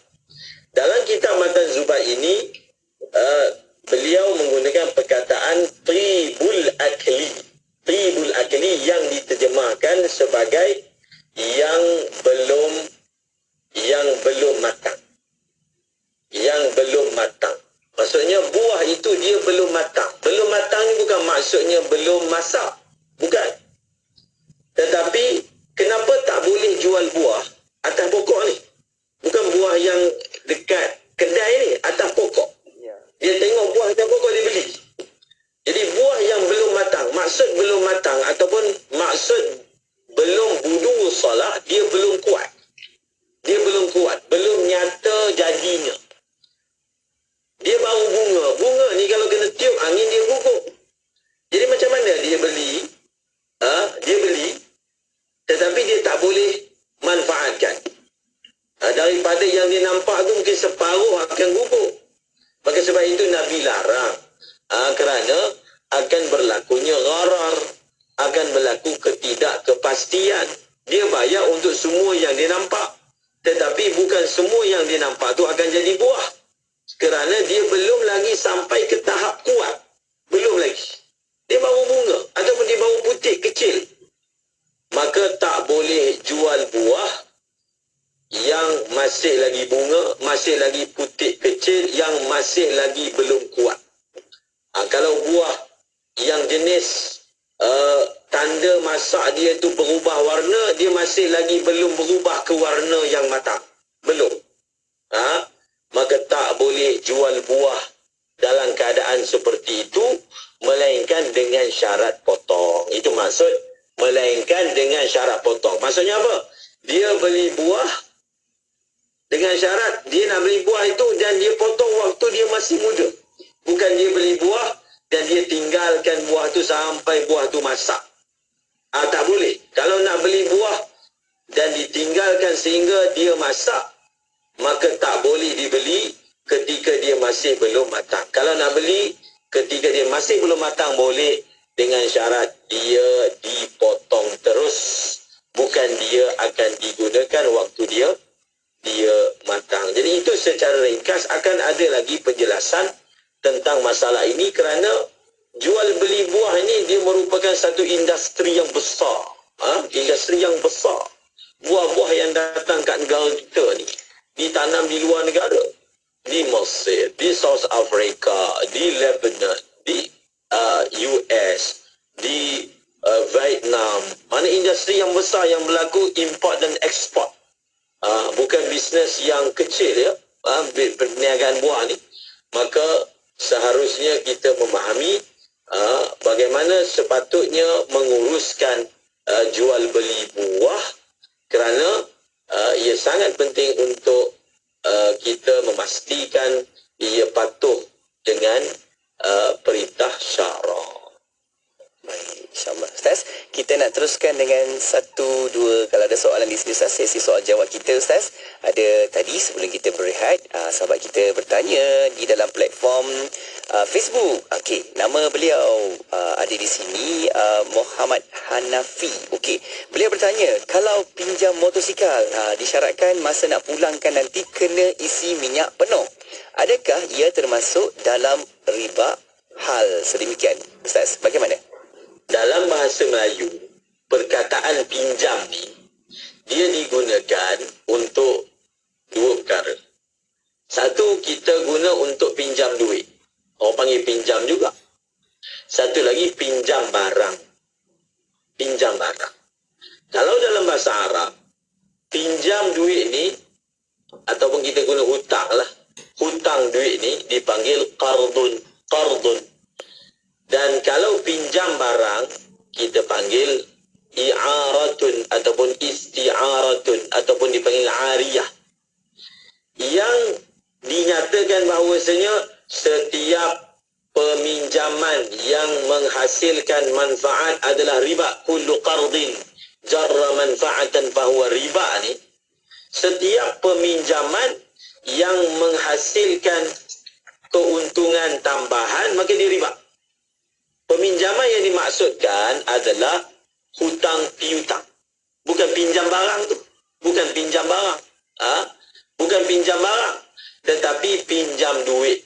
Dalam kitab Matan Zubair ini, beliau menggunakan perkataan tribul akli. Tribul akli yang diterjemahkan sebagai yang belum matang. Yang belum matang. Maksudnya buah itu dia belum matang. Belum matang ni bukan maksudnya belum masak. Bukan. Tetapi kenapa tak boleh jual buah atas pokok ni? Bukan buah yang dekat kedai ni, atas pokok. Dia tengok buah atas pokok, dia beli. Jadi buah yang belum matang, maksud belum matang ataupun maksud belum budu salah, dia belum kuat. Dia belum kuat, belum nyata jadinya. Dia baru bunga. Bunga ni kalau kena tiup angin dia gugur. Jadi macam mana dia beli? Dia beli tetapi dia tak boleh manfaatkan. Daripada yang dia nampak tu mungkin separuh akan gugur. Maka sebab itu Nabi larang. Kerana akan berlakunya gharar, akan berlaku ketidakkepastian. Dia bayar untuk semua yang dia nampak. Tetapi bukan semua yang dia nampak tu akan jadi buah. Kerana dia belum lagi sampai ke tahap kuat. Belum lagi. Dia baru bunga. Ataupun dia baru putih, kecil. Maka tak boleh jual buah yang masih lagi bunga, masih lagi putih, kecil, yang masih lagi belum kuat. Kalau buah yang jenis tanda masak dia tu berubah warna, dia masih lagi belum berubah ke warna yang matang. Belum. Maka tak boleh jual buah dalam keadaan seperti itu, melainkan dengan syarat potong. Itu maksud melainkan dengan syarat potong. Maksudnya apa? Dia beli buah dengan syarat dia nak beli buah itu dan dia potong waktu dia masih muda. Bukan dia beli buah dan dia tinggalkan buah tu sampai buah tu masak. Tak boleh. Kalau nak beli buah dan ditinggalkan sehingga dia masak, maka tak boleh dibeli ketika dia masih belum matang. Kalau nak beli ketika dia masih belum matang boleh, dengan syarat dia dipotong terus. Bukan dia akan digunakan waktu dia matang. Jadi itu secara ringkas. Akan ada lagi penjelasan tentang masalah ini kerana jual beli buah ini dia merupakan satu industri yang besar. Industri yang besar. Buah-buah yang datang kat negara kita ni ditanam di luar negara, di Mesir, di South Africa, di Lebanon, di US, di Vietnam. Mana industri yang besar yang berlaku import dan ekspor. Bukan bisnes yang kecil ya, perniagaan buah ni. Maka seharusnya kita memahami bagaimana sepatutnya menguruskan jual beli buah, kerana ia sangat penting untuk kita memastikan ia patuh dengan perintah syarak. Baik, insyaAllah. Ustaz, kita nak teruskan dengan satu, dua, kalau ada soalan di sini Ustaz, sesi soal jawab kita Ustaz. Ada tadi sebelum kita berehat, sahabat kita bertanya di dalam platform Facebook. Okey, nama beliau ada di sini, Muhammad Hanafi. Okey, beliau bertanya, kalau pinjam motosikal, disyaratkan masa nak pulangkan nanti kena isi minyak penuh. Adakah ia termasuk dalam riba hal sedemikian? Ustaz, bagaimana? Dalam bahasa Melayu, perkataan pinjam ni dia digunakan untuk dua perkara. Satu, kita guna untuk pinjam duit. Orang panggil pinjam juga. Satu lagi, pinjam barang. Pinjam barang. Kalau dalam bahasa Arab, pinjam duit ni, ataupun kita guna hutang lah. Hutang duit ni dipanggil qardun. Qardun. Dan kalau pinjam barang, kita panggil i'aratun ataupun isti'aratun ataupun dipanggil ariyah. Yang dinyatakan bahawasanya setiap peminjaman yang menghasilkan manfaat adalah riba. Kullu qardin jarra manfa'atan fahuwa riba ni. Setiap peminjaman yang menghasilkan keuntungan tambahan, maka dia riba. Peminjaman yang dimaksudkan adalah hutang piutang. Bukan pinjam barang tu. Bukan pinjam barang. Bukan pinjam barang. Tetapi pinjam duit.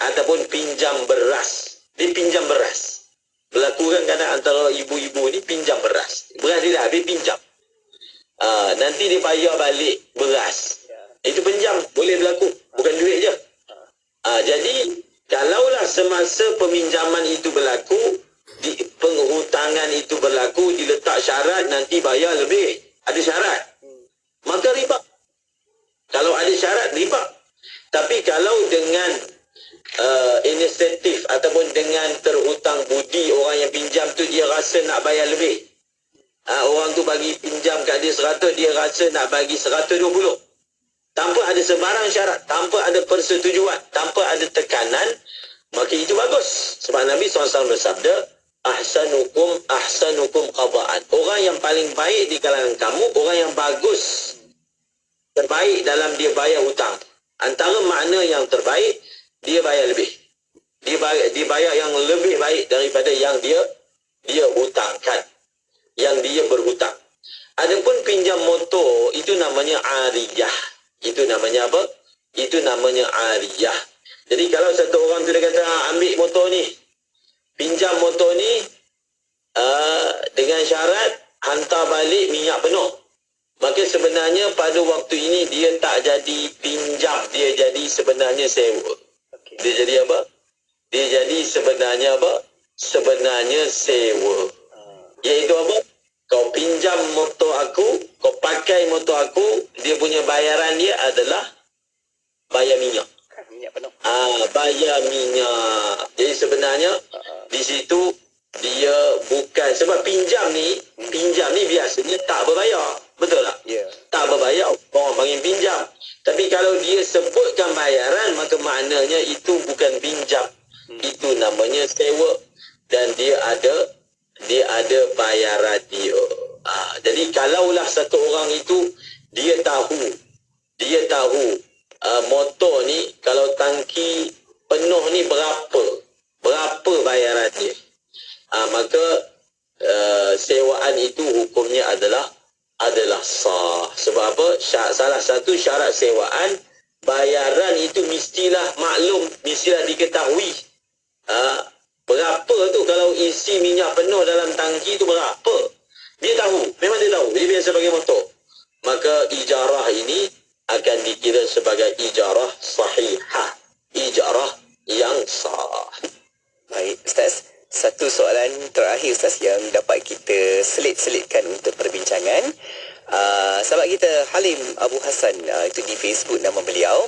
Ataupun pinjam beras. Dia pinjam beras. Berlaku kan kadang antara ibu-ibu ni pinjam beras. Beras dia dah habis pinjam. Nanti dia bayar balik beras. Itu pinjam. Boleh berlaku. Bukan duit je. Jadi kalaulah semasa peminjaman itu berlaku, penghutangan itu berlaku, diletak syarat nanti bayar lebih, ada syarat, maka riba. Kalau ada syarat, riba. Tapi kalau dengan inisiatif ataupun dengan terhutang budi, orang yang pinjam tu dia rasa nak bayar lebih. Orang tu bagi pinjam kat dia 100, dia rasa nak bagi 120. Tanpa ada sebarang syarat, tanpa ada persetujuan, tanpa ada tekanan, maka itu bagus. Sebab Nabi SAW bersabda, ahsanukum qada'an. Orang yang paling baik di kalangan kamu, orang yang bagus, terbaik dalam dia bayar hutang. Antara makna yang terbaik, dia bayar lebih. Dia bayar yang lebih baik daripada yang dia hutangkan, yang dia berhutang. Adapun pinjam motor, itu namanya ariyah. Itu namanya apa? Itu namanya ariyah. Jadi kalau satu orang tu dia kata, ambil motor ni, pinjam motor ni dengan syarat hantar balik minyak penuh, maka sebenarnya pada waktu ini dia tak jadi pinjam, dia jadi sebenarnya sewa. Dia jadi apa? Dia jadi sebenarnya apa? Sebenarnya sewa. motor aku, dia punya bayaran dia adalah bayar minyak. Minyak penuh. Bayar minyak. Jadi sebenarnya di situ dia bukan, sebab pinjam ni biasanya tak berbayar. Betul tak? Ya. Tak berbayar, orang panggil pinjam. Tapi kalau dia sebutkan bayaran, maka maknanya itu bukan pinjam. Itu namanya sewa. Dan dia ada bayaran dia. Jadi kalaulah satu orang itu dia tahu motor ni kalau tangki penuh ni berapa bayaran dia, maka sewaan itu hukumnya adalah sah. Sebab apa? Salah satu syarat sewaan, bayaran itu mestilah maklum, mestilah diketahui. Berapa tu kalau isi minyak penuh dalam tangki tu berapa? Dia tahu, memang dia tahu. Dia biasa pakai motor. Maka ijarah ini akan dikira sebagai ijarah sahihah. Ijarah yang sah. Baik, Ustaz. Satu soalan terakhir, Ustaz, yang dapat kita selit-selitkan untuk perbincangan. Sahabat kita Halim Abu Hassan, itu di Facebook nama beliau,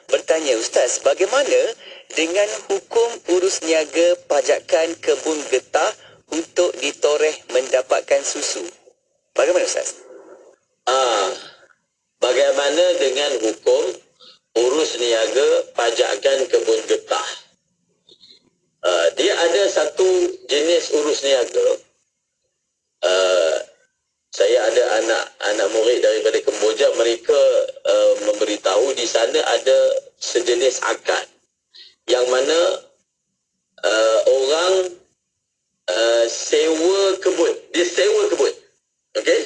bertanya, Ustaz, bagaimana dengan hukum urus niaga pajakan kebun getah untuk ditoreh mendapatkan susu? Bagaimana, Ustaz? Bagaimana dengan hukum urus niaga pajakan kebun getah? Dia ada satu jenis urus niaga. Saya ada anak murid daripada Kemboja, mereka memberitahu di sana ada sejenis akad yang mana orang sewa kebun. Dia sewa kebun. Okey?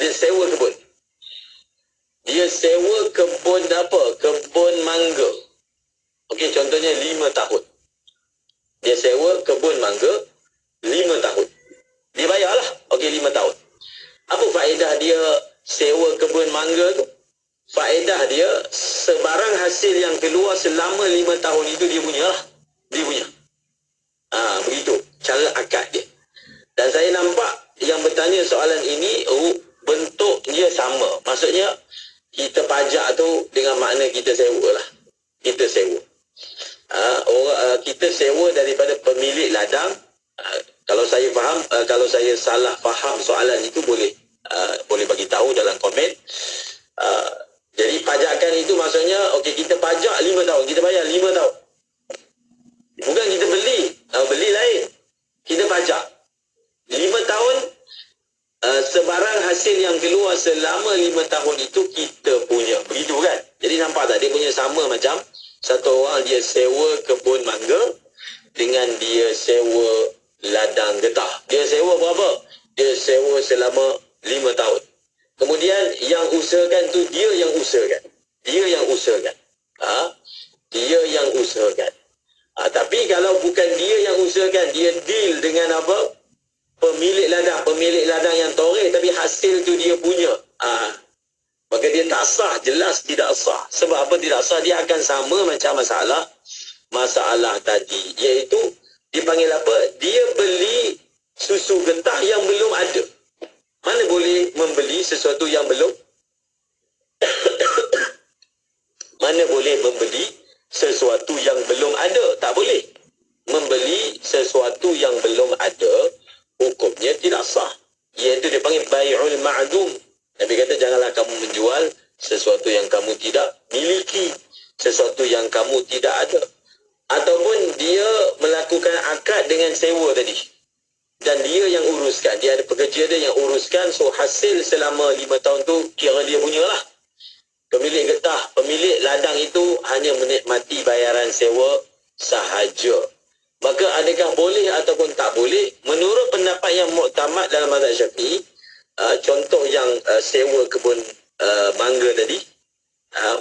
Dia sewa kebun. Dia sewa kebun apa? Kebun mangga. Okey, contohnya 5 tahun. Dia sewa kebun mangga 5 tahun. Dia bayarlah. Okey, 5 tahun. Apa faedah dia sewa kebun mangga tu? Faedah dia, sebarang hasil yang keluar selama 5 tahun itu dia punya lah. Dia punya. Begitu cara akad dia. Dan saya nampak yang bertanya soalan ini, bentuk dia sama. Maksudnya, kita pajak tu dengan makna kita sewa lah. Kita sewa. Kita sewa daripada pemilik ladang. Kalau saya faham, kalau saya salah faham soalan itu boleh bagi tahu dalam komen. Jadi pajakan itu maksudnya, okey, kita pajak 5 tahun, kita bayar 5 tahun. Bukan kita beli lain. Kita pajak 5 tahun. Sebarang hasil yang keluar selama 5 tahun itu kita punya. Begitu kan? Jadi nampak tak? Dia punya sama macam satu orang dia sewa kebun mangga dengan dia sewa ladang getah. Dia sewa berapa? Dia sewa selama 5 tahun. Kemudian yang usahakan tu dia yang usahakan. Dia yang usahakan. Dia yang usahakan. Tapi kalau bukan dia yang usahakan, dia deal dengan apa? Pemilik ladang yang toreh tapi hasil tu dia punya. Maka dia tak sah, jelas tidak sah. Sebab apa tidak sah? Dia akan sama macam masalah tadi, iaitu dipanggil apa? Dia beli susu getah yang belum ada. Mana boleh membeli sesuatu yang belum mana boleh membeli sesuatu yang belum ada? Tak boleh. Membeli sesuatu yang belum ada, hukumnya tidak sah. Iaitu dipanggil bai'ul ma'dum. Nabi kata, janganlah kamu menjual sesuatu yang kamu tidak miliki, sesuatu yang kamu tidak ada. Ataupun dia melakukan akad dengan sewa tadi, dan dia yang uruskan. Dia ada pekerja dia yang uruskan. So hasil selama 5 tahun tu kira dia punya lah. Pemilik getah, pemilik ladang itu hanya menikmati bayaran sewa sahaja. Maka adakah boleh ataupun tak boleh? Menurut pendapat yang muktamad dalam mazhab Syafi'i, contoh yang sewa kebun mangga tadi,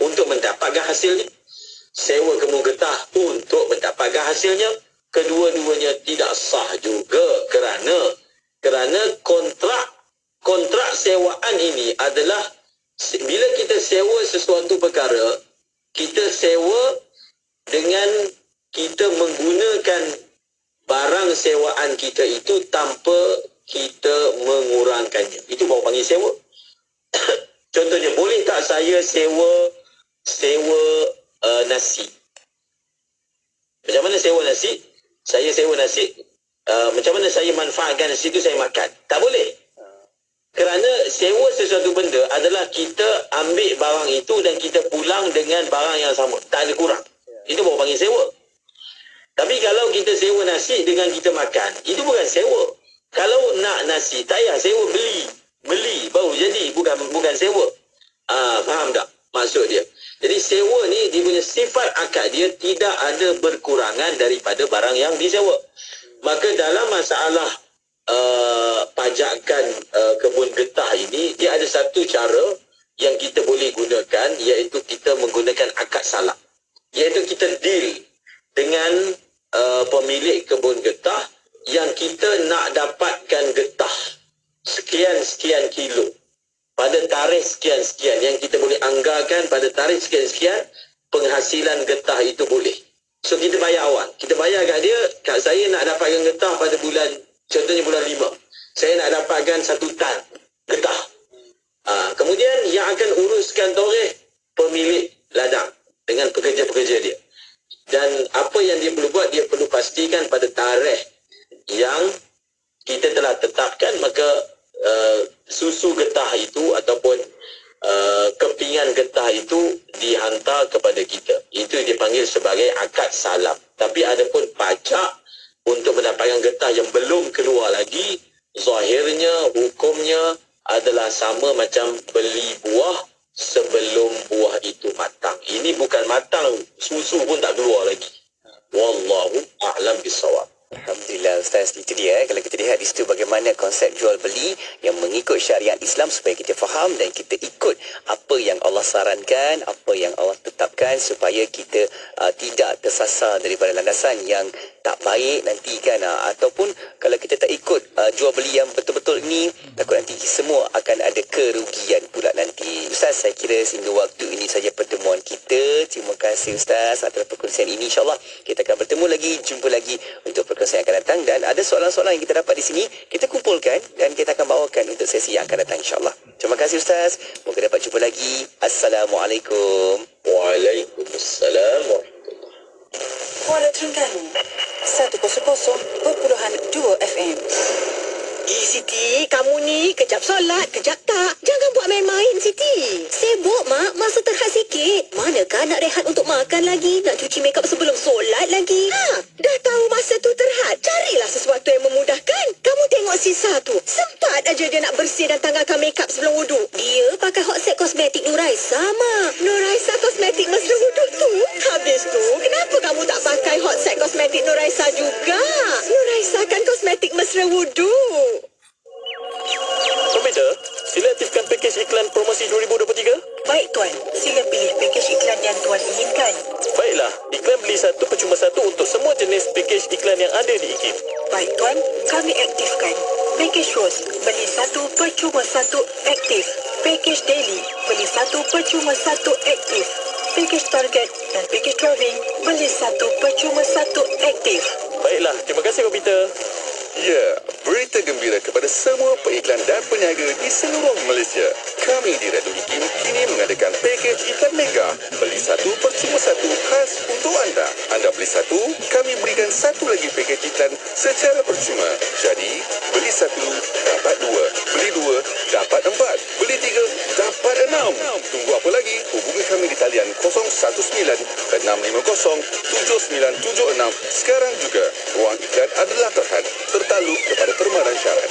untuk mendapatkan hasilnya, sewa kebun getah untuk mendapatkan hasilnya, kedua-duanya tidak sah juga kerana kontrak sewaan ini adalah, bila kita sewa sesuatu perkara, kita sewa dengan kita menggunakan barang sewaan kita itu tanpa kita mengurangkannya. Itu baru panggil sewa. Contohnya, boleh saya sewa nasi. Macam mana sewa nasi? Saya sewa nasi, macam mana saya manfaatkan nasi itu saya makan? Tak boleh. Kerana sewa sesuatu benda adalah kita ambil barang itu dan kita pulang dengan barang yang sama. Tak ada kurang. Itu baru panggil sewa. Tapi kalau kita sewa nasi dengan kita makan, itu bukan sewa. Kalau nak nasi, tak payah sewa, beli baru jadi, bukan sewa. Faham tak maksud dia? Jadi sewa ni dia punya sifat akad dia tidak ada berkurangan daripada barang yang disewa. Maka dalam masalah pajakan kebun getah ini, dia ada satu cara yang kita boleh gunakan, iaitu kita menggunakan akad salam. Iaitu kita deal dengan pemilik kebun getah yang kita nak dapatkan getah sekian kilo pada tarikh sekian, yang kita boleh anggarkan pada tarikh sekian, penghasilan getah itu boleh. So kita bayar awal. Kita bayar kat dia, kat saya nak dapatkan getah pada bulan, contohnya bulan 5. Saya nak dapatkan 1 tan getah. Kemudian yang akan uruskan tarikh pemilik ladang dengan pekerja-pekerja dia. Dan apa yang dia perlu buat, dia perlu pastikan pada tarikh yang kita telah tetapkan, maka susu getah itu ataupun kepingan getah itu dihantar kepada kita. Itu dipanggil sebagai akad salam. Tapi ada pun pajak untuk mendapatkan getah yang belum keluar lagi, zahirnya, hukumnya adalah sama macam beli buah sebelum buah itu matang. Ini bukan matang, susu pun tak keluar lagi. Wallahu a'lam bissawab. Alhamdulillah Ustaz, itu dia. Kalau kita lihat di situ bagaimana konsep jual beli yang mengikut syariat Islam supaya kita faham dan kita ikut apa yang Allah sarankan, apa yang Allah tetapkan supaya kita tidak tersasar daripada landasan yang tak baik nanti kan. Ataupun kalau kita tak ikut jual beli yang betul-betul ini, takut nanti semua akan ada kerugian pula nanti. Ustaz, saya kira sehingga waktu ini saja pertemuan kita. Terima kasih Ustaz atas perkongsian ini. InsyaAllah kita akan bertemu lagi, jumpa lagi untuk perkongsian yang akan datang. Dan ada soalan-soalan yang kita dapat di sini, kita kumpulkan dan kita akan bawakan untuk sesi yang akan datang insyaAllah. Terima kasih Ustaz. Moga dapat jumpa lagi. Assalamualaikum. Waalaikumsalam warahmatullahi. Kuala Terengganu 100.2 FM. Siti, kamu ni kejap solat, kejap tak. Jangan buat main-main, Siti. Sibuk, Mak. Masa terhad sikit. Manakah nak rehat untuk makan lagi? Nak cuci makeup sebelum solat lagi? Dah tahu masa tu terhad. Carilah sesuatu yang memudahkan. Kamu tengok sisa tu. Sempat aja dia nak bersih dan tanggalkan makeup sebelum wuduk. Dia pakai hot set kosmetik Nuraisa, Mak. Nuraisa kosmetik mesra wuduk tu. Habis tu, kenapa kamu tak pakai hot set kosmetik Nuraisa juga? Nuraisa kan kosmetik mesra wuduk. Komputer, sila aktifkan pakej iklan promosi 2023. Baik Tuan, sila pilih pakej iklan yang Tuan inginkan. Baiklah, iklan beli 1 percuma 1 untuk semua jenis pakej iklan yang ada di IKIM. Baik Tuan, kami aktifkan. Pakej Rose, beli 1 percuma 1 aktif. Pakej Daily, beli 1 percuma 1 aktif. Pakej Target dan pakej Travelling, beli 1 percuma 1 aktif. Baiklah, terima kasih komputer. Ya, berita gembira kepada semua pengiklan dan peniaga di seluruh Malaysia. Kami di Radio IKIM kini mengadakan pakej iklan mega. Beli 1 percuma 1 khas untuk anda. Anda beli 1, kami berikan 1 lagi pakej iklan secara percuma. Jadi, beli 1, dapat 2. Beli 2, dapat 4. Beli 3, dapat 6. Tunggu apa lagi? Hubungi kami di talian 019-650-7976 sekarang juga. Ruang iklan adalah terhad, tertaluk kepada permaran syarat.